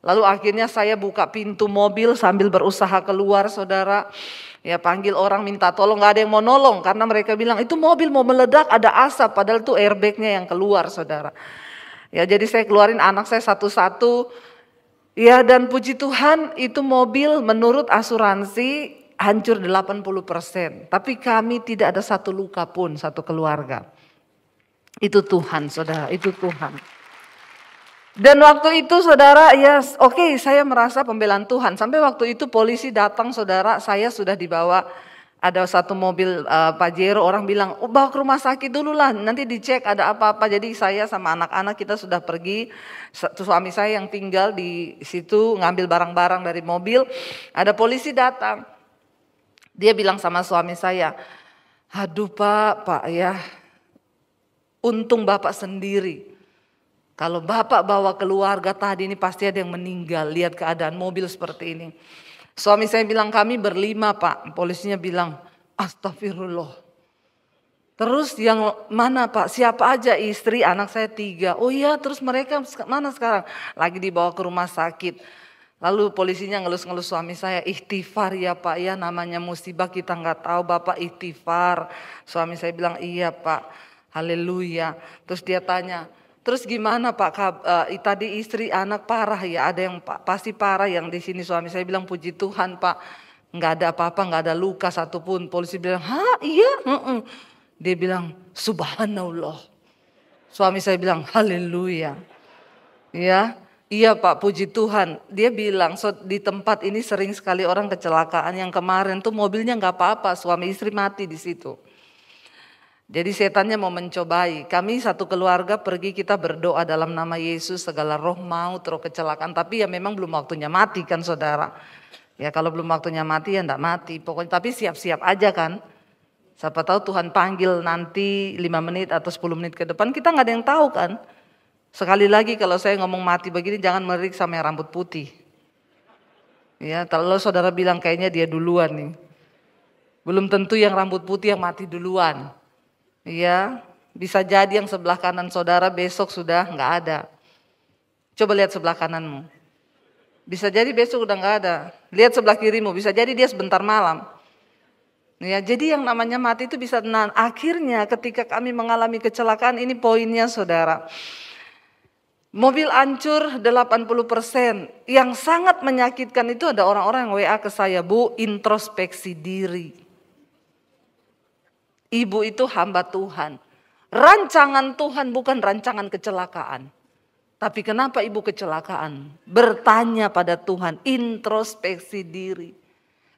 Lalu akhirnya saya buka pintu mobil sambil berusaha keluar saudara. Ya panggil orang minta tolong, gak ada yang mau nolong karena mereka bilang itu mobil mau meledak, ada asap, padahal itu airbagnya yang keluar saudara. Ya jadi saya keluarin anak saya satu-satu. Ya dan puji Tuhan itu mobil menurut asuransi hancur 80%. Tapi kami tidak ada satu luka pun, satu keluarga. Itu Tuhan saudara, itu Tuhan. Dan waktu itu saudara ya oke, saya merasa pembelaan Tuhan. Sampai waktu itu polisi datang saudara, saya sudah dibawa. Ada satu mobil Pajero, orang bilang bawa ke rumah sakit dulu lah, nanti dicek ada apa-apa. Jadi saya sama anak-anak kita sudah pergi, suami saya yang tinggal di situ ngambil barang-barang dari mobil. Ada polisi datang, dia bilang sama suami saya, aduh pak ya, untung bapak sendiri. Kalau bapak bawa keluarga tadi ini pasti ada yang meninggal, lihat keadaan mobil seperti ini. Suami saya bilang kami berlima pak, polisinya bilang astagfirullah. Terus yang mana pak, siapa aja, istri, anak saya 3. Oh iya, terus mereka mana sekarang? Lagi dibawa ke rumah sakit. Lalu polisinya ngelus-ngelus suami saya, ikhtifar ya pak ya, namanya musibah kita nggak tahu, bapak ikhtifar. Suami saya bilang iya pak, haleluya. Terus dia tanya, terus gimana pak, tadi istri anak parah ya, ada yang pasti parah yang di sini. Suami saya bilang puji Tuhan pak, nggak ada apa-apa, nggak ada luka satupun. Polisi bilang, hah iya? Dia bilang subhanallah. Suami saya bilang haleluya. Ya, iya pak puji Tuhan. Dia bilang di tempat ini sering sekali orang kecelakaan. Yang kemarin tuh mobilnya nggak apa-apa, suami istri mati di situ. Jadi setannya mau mencobai. Kami satu keluarga pergi, kita berdoa dalam nama Yesus segala roh maut, roh kecelakaan. Tapi ya memang belum waktunya mati kan saudara. Ya kalau belum waktunya mati ya enggak mati. Pokoknya tapi siap-siap aja kan. Siapa tahu Tuhan panggil nanti 5 menit atau 10 menit ke depan, kita nggak ada yang tahu kan. Sekali lagi kalau saya ngomong mati begini jangan melirik sama yang rambut putih. Ya kalau saudara bilang kayaknya dia duluan nih. Belum tentu yang rambut putih yang mati duluan. Ya, bisa jadi yang sebelah kanan saudara besok sudah nggak ada. Coba lihat sebelah kananmu. Bisa jadi besok udah nggak ada. Lihat sebelah kirimu, bisa jadi dia sebentar malam. Ya, jadi yang namanya mati itu bisa. Nah, akhirnya ketika kami mengalami kecelakaan, ini poinnya saudara. Mobil hancur 80%. Yang sangat menyakitkan itu ada orang-orang yang WA ke saya, Bu, introspeksi diri. Ibu itu hamba Tuhan. Rancangan Tuhan bukan rancangan kecelakaan. Tapi kenapa ibu kecelakaan? Bertanya pada Tuhan, introspeksi diri.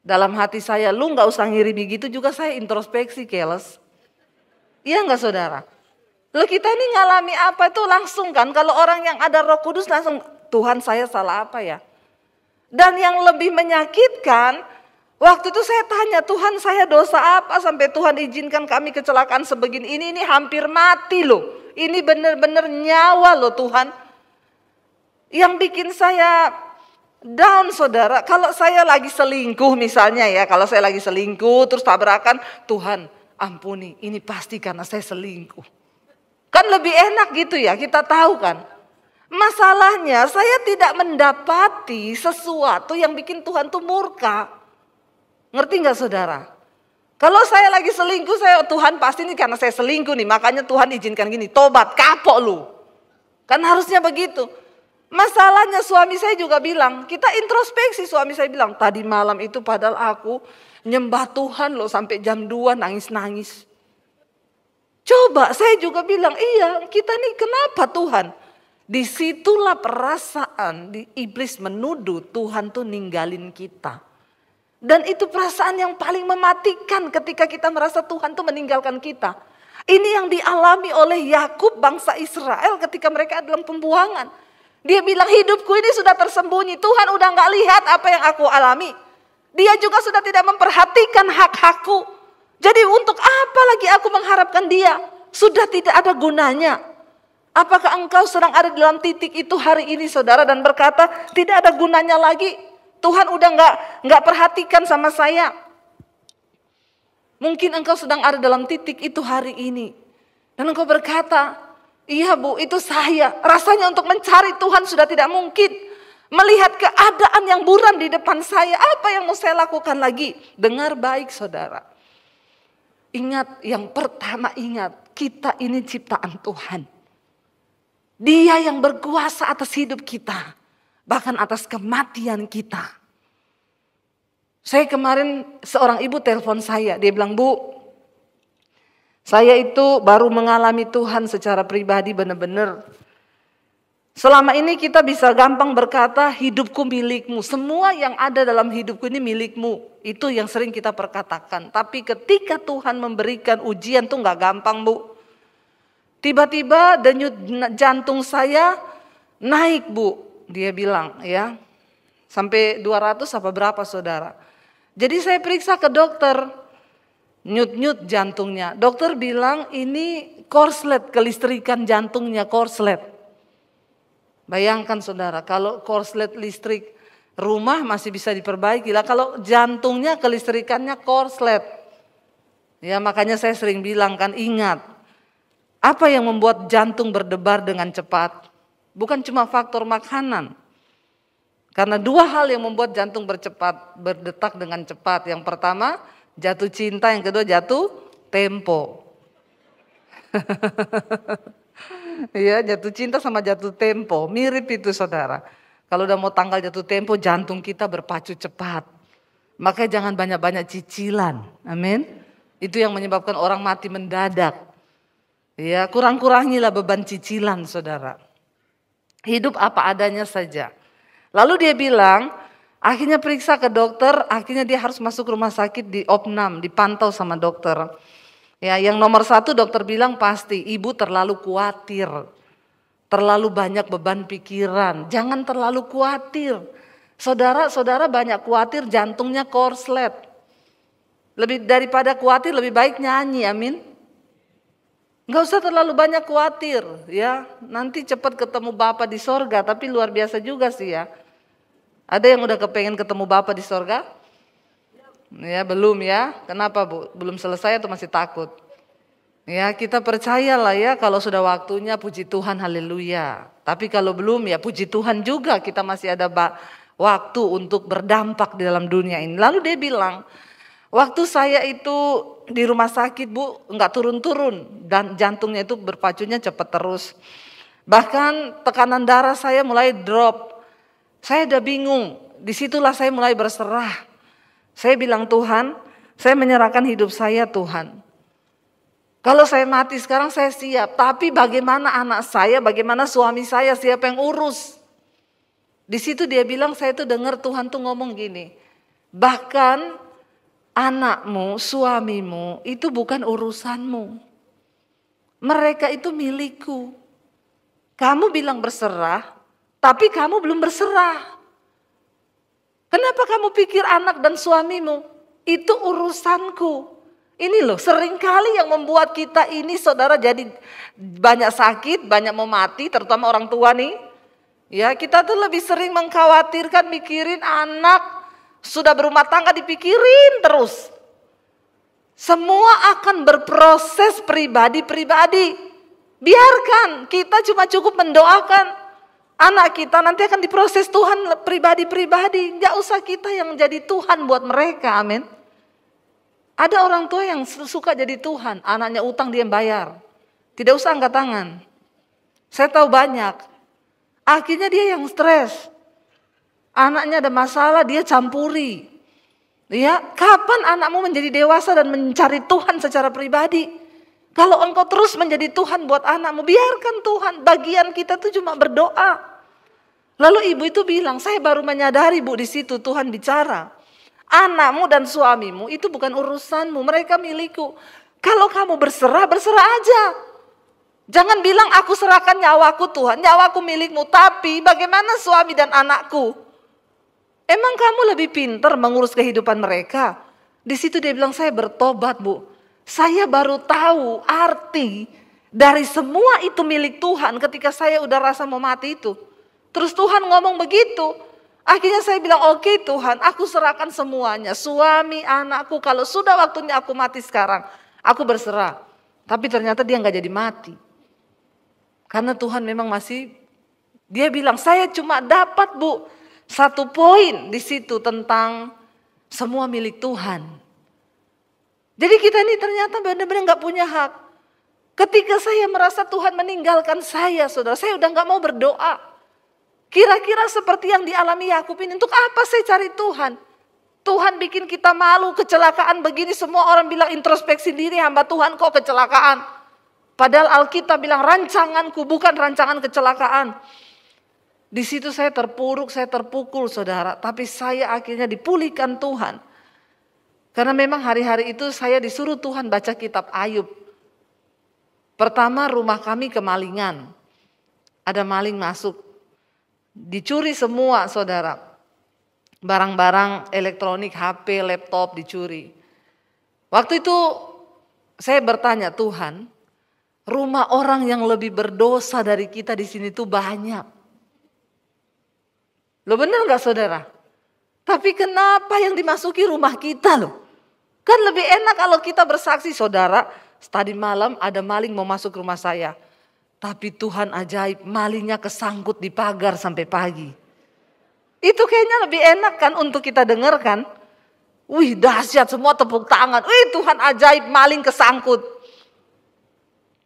Dalam hati saya, lu gak usah ngiri begitu juga saya introspeksi keles. Iya gak saudara? Lu kita ini ngalami apa itu langsung kan. Kalau orang yang ada Roh Kudus langsung, Tuhan saya salah apa ya? Dan yang lebih menyakitkan, waktu itu saya tanya, Tuhan saya dosa apa sampai Tuhan izinkan kami kecelakaan sebegini. Ini hampir mati loh. Ini benar-benar nyawa loh Tuhan. Yang bikin saya down saudara. Kalau saya lagi selingkuh misalnya ya. Kalau saya lagi selingkuh terus tabrakan. Tuhan ampuni, ini pasti karena saya selingkuh. Kan lebih enak gitu ya, kita tahu kan. Masalahnya saya tidak mendapati sesuatu yang bikin Tuhan tuh murka. Ngerti gak saudara? Kalau saya lagi selingkuh, Tuhan pasti ini karena saya selingkuh nih, makanya Tuhan izinkan gini. Tobat, kapok lu. Kan harusnya begitu. Masalahnya suami saya juga bilang, kita introspeksi, suami saya bilang, tadi malam itu padahal aku nyembah Tuhan loh sampai jam 2 nangis-nangis. Coba saya juga bilang, iya kita nih kenapa Tuhan? Disitulah perasaan di iblis menuduh Tuhan tuh ninggalin kita. Dan itu perasaan yang paling mematikan ketika kita merasa Tuhan tuh meninggalkan kita. Ini yang dialami oleh Yakub bangsa Israel ketika mereka dalam pembuangan. Dia bilang hidupku ini sudah tersembunyi. Tuhan udah gak lihat apa yang aku alami. Dia juga sudah tidak memperhatikan hak-hakku. Jadi untuk apa lagi aku mengharapkan dia? Sudah tidak ada gunanya. Apakah engkau sedang ada dalam titik itu hari ini saudara dan berkata tidak ada gunanya lagi? Tuhan udah nggak perhatikan sama saya. Mungkin engkau sedang ada dalam titik itu hari ini. Dan engkau berkata, iya Bu itu saya. Rasanya untuk mencari Tuhan sudah tidak mungkin. Melihat keadaan yang buram di depan saya. Apa yang mau saya lakukan lagi? Dengar baik saudara. Ingat yang pertama kita ini ciptaan Tuhan. Dia yang berkuasa atas hidup kita. Bahkan atas kematian kita. Saya kemarin seorang ibu telepon saya. Dia bilang, Bu, saya itu baru mengalami Tuhan secara pribadi benar-benar. Selama ini kita bisa gampang berkata hidupku milikmu. Semua yang ada dalam hidupku ini milikmu. Itu yang sering kita perkatakan. Tapi ketika Tuhan memberikan ujian tuh gak gampang Bu. Tiba-tiba denyut jantung saya naik Bu. Dia bilang ya, sampai 200 apa berapa saudara. Jadi saya periksa ke dokter, nyut-nyut jantungnya. Dokter bilang ini korslet, kelistrikan jantungnya korslet. Bayangkan saudara, kalau korslet listrik rumah masih bisa diperbaiki lah. Kalau jantungnya kelistrikannya korslet. Ya makanya saya sering bilang kan ingat, apa yang membuat jantung berdebar dengan cepat? Bukan cuma faktor makanan. Karena dua hal yang membuat jantung berdetak dengan cepat. Yang pertama jatuh cinta, yang kedua jatuh tempo. Ya, jatuh cinta sama jatuh tempo, mirip itu saudara. Kalau udah mau tanggal jatuh tempo, jantung kita berpacu cepat. Makanya jangan banyak-banyak cicilan. Amin. Itu yang menyebabkan orang mati mendadak. Ya, kurang-kurangilah beban cicilan saudara. Hidup apa adanya saja. Lalu dia bilang, akhirnya periksa ke dokter, akhirnya dia harus masuk rumah sakit di opnam, dipantau sama dokter. Ya, yang nomor 1 dokter bilang pasti ibu terlalu khawatir, terlalu banyak beban pikiran, jangan terlalu khawatir. Saudara-saudara banyak khawatir jantungnya korslet. Lebih daripada khawatir lebih baik nyanyi, amin. Gak usah terlalu banyak khawatir ya. Nanti cepat ketemu Bapa di sorga. Tapi luar biasa juga sih ya. Ada yang udah kepengen ketemu Bapa di sorga? Ya belum ya. Kenapa Bu? Belum selesai atau masih takut? Ya kita percayalah ya kalau sudah waktunya puji Tuhan haleluya. Tapi kalau belum ya puji Tuhan juga kita masih ada waktu untuk berdampak di dalam dunia ini. Lalu dia bilang, waktu saya itu di rumah sakit Bu, enggak turun-turun dan jantungnya itu berpacunya cepat terus. Bahkan tekanan darah saya mulai drop. Saya udah bingung. Disitulah saya mulai berserah. Saya bilang Tuhan, saya menyerahkan hidup saya Tuhan. Kalau saya mati sekarang saya siap. Tapi bagaimana anak saya, bagaimana suami saya, siapa yang urus? Di situ dia bilang saya tuh dengar Tuhan tuh ngomong gini. Bahkan anakmu, suamimu itu bukan urusanmu. Mereka itu milikku. Kamu bilang berserah, tapi kamu belum berserah. Kenapa kamu pikir anak dan suamimu itu urusanku? Ini loh seringkali yang membuat kita ini saudara jadi banyak sakit, banyak mau mati, terutama orang tua nih. Ya kita tuh lebih sering mengkhawatirkan mikirin anak. Sudah berumah tangga dipikirin terus. Semua akan berproses pribadi-pribadi. Biarkan kita cuma cukup mendoakan anak kita nanti akan diproses Tuhan pribadi-pribadi. Gak usah kita yang menjadi Tuhan buat mereka, amin. Ada orang tua yang suka jadi Tuhan, anaknya utang dia yang bayar. Tidak usah angkat tangan. Saya tahu banyak. Akhirnya dia yang stres. Anaknya ada masalah dia campuri. Ya, kapan anakmu menjadi dewasa dan mencari Tuhan secara pribadi? Kalau engkau terus menjadi Tuhan buat anakmu, biarkan Tuhan. Bagian kita tuh cuma berdoa. Lalu ibu itu bilang, saya baru menyadari Bu di situ Tuhan bicara. Anakmu dan suamimu itu bukan urusanmu, mereka milikku. Kalau kamu berserah, berserah aja. Jangan bilang aku serahkan nyawaku Tuhan, nyawaku milikmu. Tapi bagaimana suami dan anakku? Emang kamu lebih pintar mengurus kehidupan mereka? Di situ dia bilang, saya bertobat Bu. Saya baru tahu arti dari semua itu milik Tuhan ketika saya udah rasa mau mati itu. Terus Tuhan ngomong begitu. Akhirnya saya bilang, oke Tuhan, aku serahkan semuanya. Suami, anakku, kalau sudah waktunya aku mati sekarang, aku berserah. Tapi ternyata dia gak jadi mati. Karena Tuhan memang masih, dia bilang, saya cuma dapat Bu, 1 poin di situ tentang semua milik Tuhan. Jadi kita ini ternyata benar-benar gak punya hak. Ketika saya merasa Tuhan meninggalkan saya, saudara, saya udah gak mau berdoa. Kira-kira seperti yang dialami Yakub ini, untuk apa saya cari Tuhan? Tuhan bikin kita malu, kecelakaan begini, semua orang bilang introspeksi diri, hamba Tuhan kok kecelakaan. Padahal Alkitab bilang rancanganku bukan rancangan kecelakaan. Di situ saya terpuruk, saya terpukul saudara, tapi saya akhirnya dipulihkan Tuhan. Karena memang hari-hari itu saya disuruh Tuhan baca kitab Ayub. Pertama, rumah kami kemalingan. Ada maling masuk. Dicuri semua saudara, barang-barang elektronik, HP, laptop dicuri. Waktu itu saya bertanya, Tuhan, rumah orang yang lebih berdosa dari kita di sini tuh banyak. Lo benar gak saudara? Tapi kenapa yang dimasuki rumah kita loh? Kan lebih enak kalau kita bersaksi, saudara, tadi malam ada maling mau masuk rumah saya. Tapi Tuhan ajaib, malingnya kesangkut di pagar sampai pagi. Itu kayaknya lebih enak kan untuk kita dengarkan. Wih dahsyat, semua tepuk tangan. Wih Tuhan ajaib, maling kesangkut.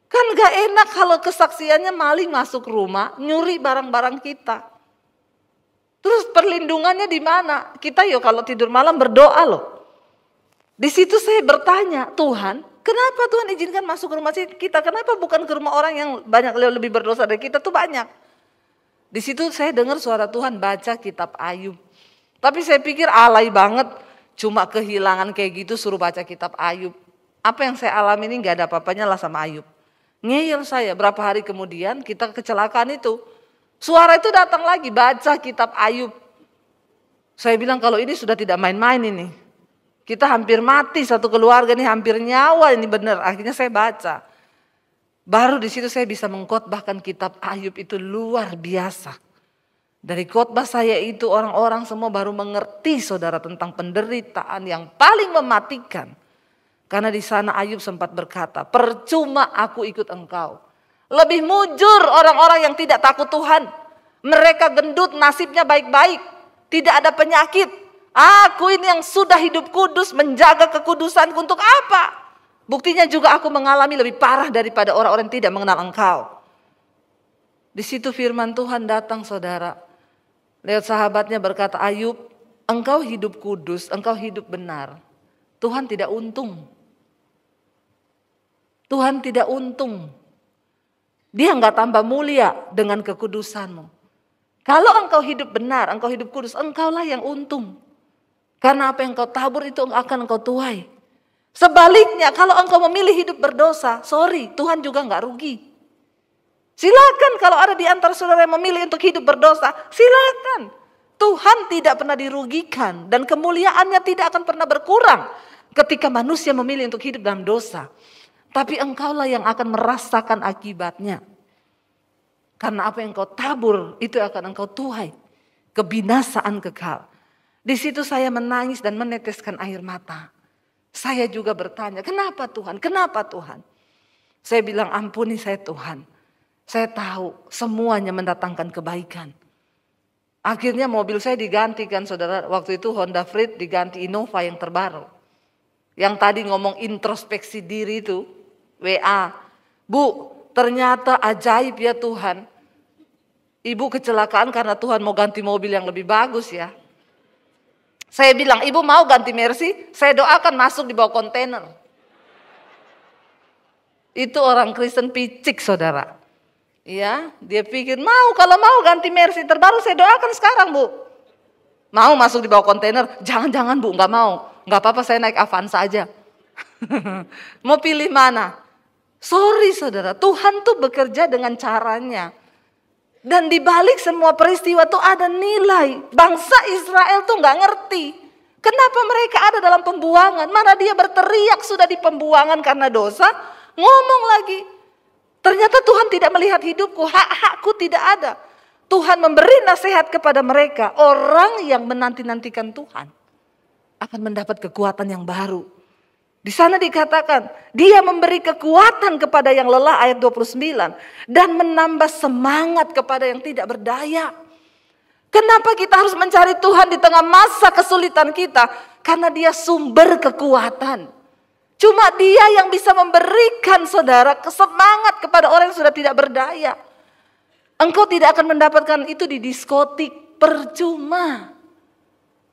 Kan gak enak kalau kesaksiannya maling masuk rumah, nyuri barang-barang kita. Terus perlindungannya di mana? Kita yo kalau tidur malam berdoa loh. Di situ saya bertanya, Tuhan, kenapa Tuhan izinkan masuk ke rumah kita? Kenapa bukan ke rumah orang yang banyak lebih berdosa dari kita tuh banyak? Di situ saya dengar suara Tuhan baca kitab Ayub. Tapi saya pikir alay banget, cuma kehilangan kayak gitu suruh baca kitab Ayub. Apa yang saya alami ini gak ada apa-apanya lah sama Ayub. Ngeyel saya, berapa hari kemudian kita kecelakaan itu. Suara itu datang lagi, baca kitab Ayub. Saya bilang kalau ini sudah tidak main-main ini. Kita hampir mati satu keluarga nih, hampir nyawa ini benar. Akhirnya saya baca. Baru di situ saya bisa mengkhotbahkan kitab Ayub itu luar biasa. Dari khotbah saya itu orang-orang semua baru mengerti saudara tentang penderitaan yang paling mematikan. Karena di sana Ayub sempat berkata, percuma aku ikut engkau. Lebih mujur orang-orang yang tidak takut Tuhan. Mereka gendut, nasibnya baik-baik. Tidak ada penyakit. Aku ini yang sudah hidup kudus, menjaga kekudusanku untuk apa? Buktinya juga aku mengalami lebih parah daripada orang-orang yang tidak mengenal engkau. Di situ firman Tuhan datang saudara. Lewat sahabatnya berkata, Ayub, engkau hidup kudus, engkau hidup benar. Tuhan tidak untung. Tuhan tidak untung. Dia enggak tambah mulia dengan kekudusanmu. Kalau engkau hidup benar, engkau hidup kudus, engkaulah yang untung. Karena apa yang kau tabur itu akan engkau tuai. Sebaliknya kalau engkau memilih hidup berdosa, sorry, Tuhan juga enggak rugi. Silakan kalau ada di antara saudara yang memilih untuk hidup berdosa, silakan. Tuhan tidak pernah dirugikan dan kemuliaannya tidak akan pernah berkurang ketika manusia memilih untuk hidup dalam dosa. Tapi engkaulah yang akan merasakan akibatnya. Karena apa yang kau tabur itu akan engkau tuai. Kebinasaan kekal. Di situ saya menangis dan meneteskan air mata. Saya juga bertanya, kenapa Tuhan? Kenapa Tuhan? Saya bilang, ampuni saya Tuhan. Saya tahu semuanya mendatangkan kebaikan. Akhirnya mobil saya digantikan saudara. Waktu itu Honda Freed diganti Innova yang terbaru. Yang tadi ngomong introspeksi diri itu, WA. Bu, ternyata ajaib ya Tuhan. Ibu kecelakaan karena Tuhan mau ganti mobil yang lebih bagus ya. Saya bilang, ibu mau ganti Mercy? Saya doakan masuk di bawah kontainer. Itu orang Kristen picik saudara. Ya, dia pikir kalau mau ganti Mercy terbaru saya doakan sekarang bu. Mau masuk di bawah kontainer? Jangan bu, nggak mau. Nggak apa-apa saya naik Avanza aja. Mau pilih mana? Sorry saudara, Tuhan tuh bekerja dengan caranya. Dan di balik semua peristiwa tuh ada nilai. Bangsa Israel tuh nggak ngerti. Kenapa mereka ada dalam pembuangan? Mana dia berteriak sudah di pembuangan karena dosa. Ngomong lagi. Ternyata Tuhan tidak melihat hidupku. Hak-hakku tidak ada. Tuhan memberi nasihat kepada mereka. Orang yang menanti-nantikan Tuhan akan mendapat kekuatan yang baru. Di sana dikatakan, dia memberi kekuatan kepada yang lelah ayat 29. Dan menambah semangat kepada yang tidak berdaya. Kenapa kita harus mencari Tuhan di tengah masa kesulitan kita? Karena dia sumber kekuatan. Cuma dia yang bisa memberikan saudara semangat kepada orang yang sudah tidak berdaya. Engkau tidak akan mendapatkan itu di diskotik, percuma.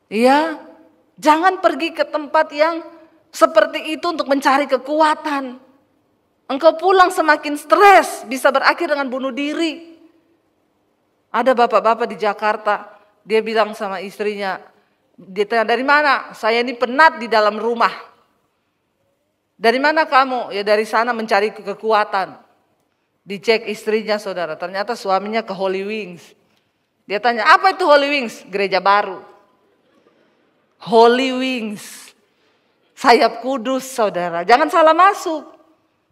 Ya, jangan pergi ke tempat yang seperti itu untuk mencari kekuatan. Engkau pulang semakin stres, bisa berakhir dengan bunuh diri. Ada bapak-bapak di Jakarta, dia bilang sama istrinya, dia tanya dari mana? Saya ini penat di dalam rumah. Dari mana kamu? Ya dari sana mencari kekuatan. Dicek istrinya saudara, ternyata suaminya ke Holy Wings. Dia tanya, apa itu Holy Wings? Gereja baru. Holy Wings. Sayap kudus saudara, jangan salah masuk.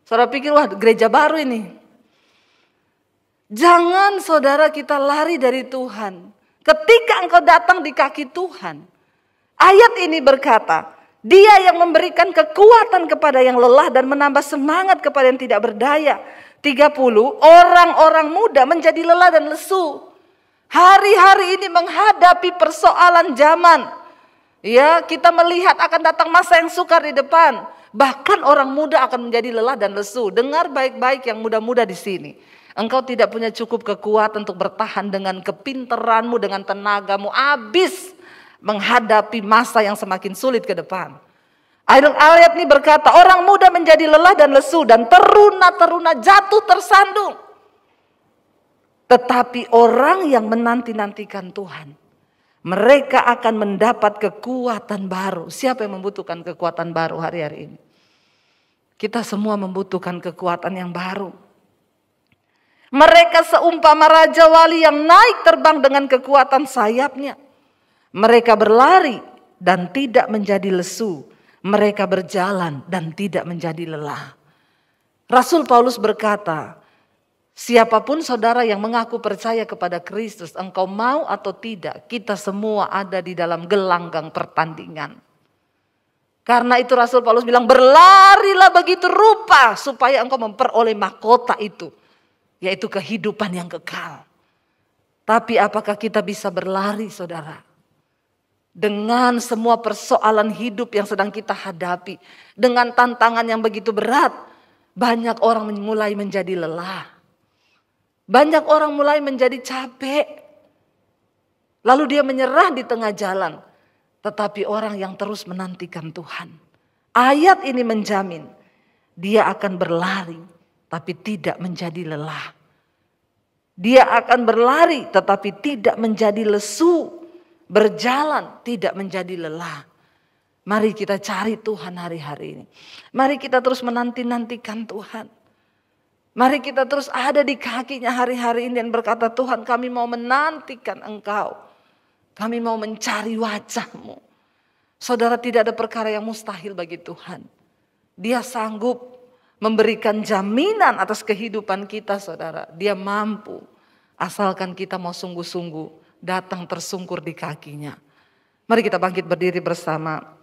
Saudara pikir wah gereja baru ini. Jangan saudara kita lari dari Tuhan. Ketika engkau datang di kaki Tuhan. Ayat ini berkata, dia yang memberikan kekuatan kepada yang lelah dan menambah semangat kepada yang tidak berdaya. 30, orang-orang muda menjadi lelah dan lesu. Hari-hari ini menghadapi persoalan zaman. Ya, kita melihat akan datang masa yang sukar di depan. Bahkan orang muda akan menjadi lelah dan lesu. Dengar baik-baik yang muda-muda di sini. Engkau tidak punya cukup kekuatan untuk bertahan dengan kepintaranmu, dengan tenagamu. Habis menghadapi masa yang semakin sulit ke depan. Ayat ini berkata, orang muda menjadi lelah dan lesu dan teruna-teruna jatuh tersandung. Tetapi orang yang menanti-nantikan Tuhan, mereka akan mendapat kekuatan baru. Siapa yang membutuhkan kekuatan baru hari-hari ini? Kita semua membutuhkan kekuatan yang baru. Mereka seumpama raja wali yang naik terbang dengan kekuatan sayapnya. Mereka berlari dan tidak menjadi lesu. Mereka berjalan dan tidak menjadi lelah. Rasul Paulus berkata, siapapun saudara yang mengaku percaya kepada Kristus, engkau mau atau tidak, kita semua ada di dalam gelanggang pertandingan. Karena itu Rasul Paulus bilang, berlarilah begitu rupa supaya engkau memperoleh mahkota itu, yaitu kehidupan yang kekal. Tapi apakah kita bisa berlari saudara? Dengan semua persoalan hidup yang sedang kita hadapi, dengan tantangan yang begitu berat, banyak orang mulai menjadi lelah. Banyak orang mulai menjadi capek. Lalu dia menyerah di tengah jalan. Tetapi orang yang terus menantikan Tuhan. Ayat ini menjamin. Dia akan berlari tapi tidak menjadi lelah. Dia akan berlari tetapi tidak menjadi lesu. Berjalan tidak menjadi lelah. Mari kita cari Tuhan hari-hari ini. Mari kita terus menanti-nantikan Tuhan. Mari kita terus ada di kakinya hari-hari ini dan berkata, Tuhan kami mau menantikan Engkau. Kami mau mencari wajah-Mu. Saudara, tidak ada perkara yang mustahil bagi Tuhan. Dia sanggup memberikan jaminan atas kehidupan kita saudara. Dia mampu. Asalkan kita mau sungguh-sungguh datang tersungkur di kakinya. Mari kita bangkit berdiri bersama.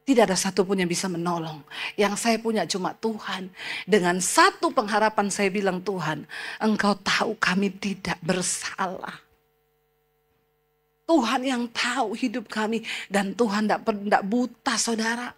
Tidak ada satupun yang bisa menolong. Yang saya punya cuma Tuhan. Dengan satu pengharapan saya bilang, Tuhan, Engkau tahu kami tidak bersalah. Tuhan yang tahu hidup kami. Dan Tuhan tidak buta, saudara.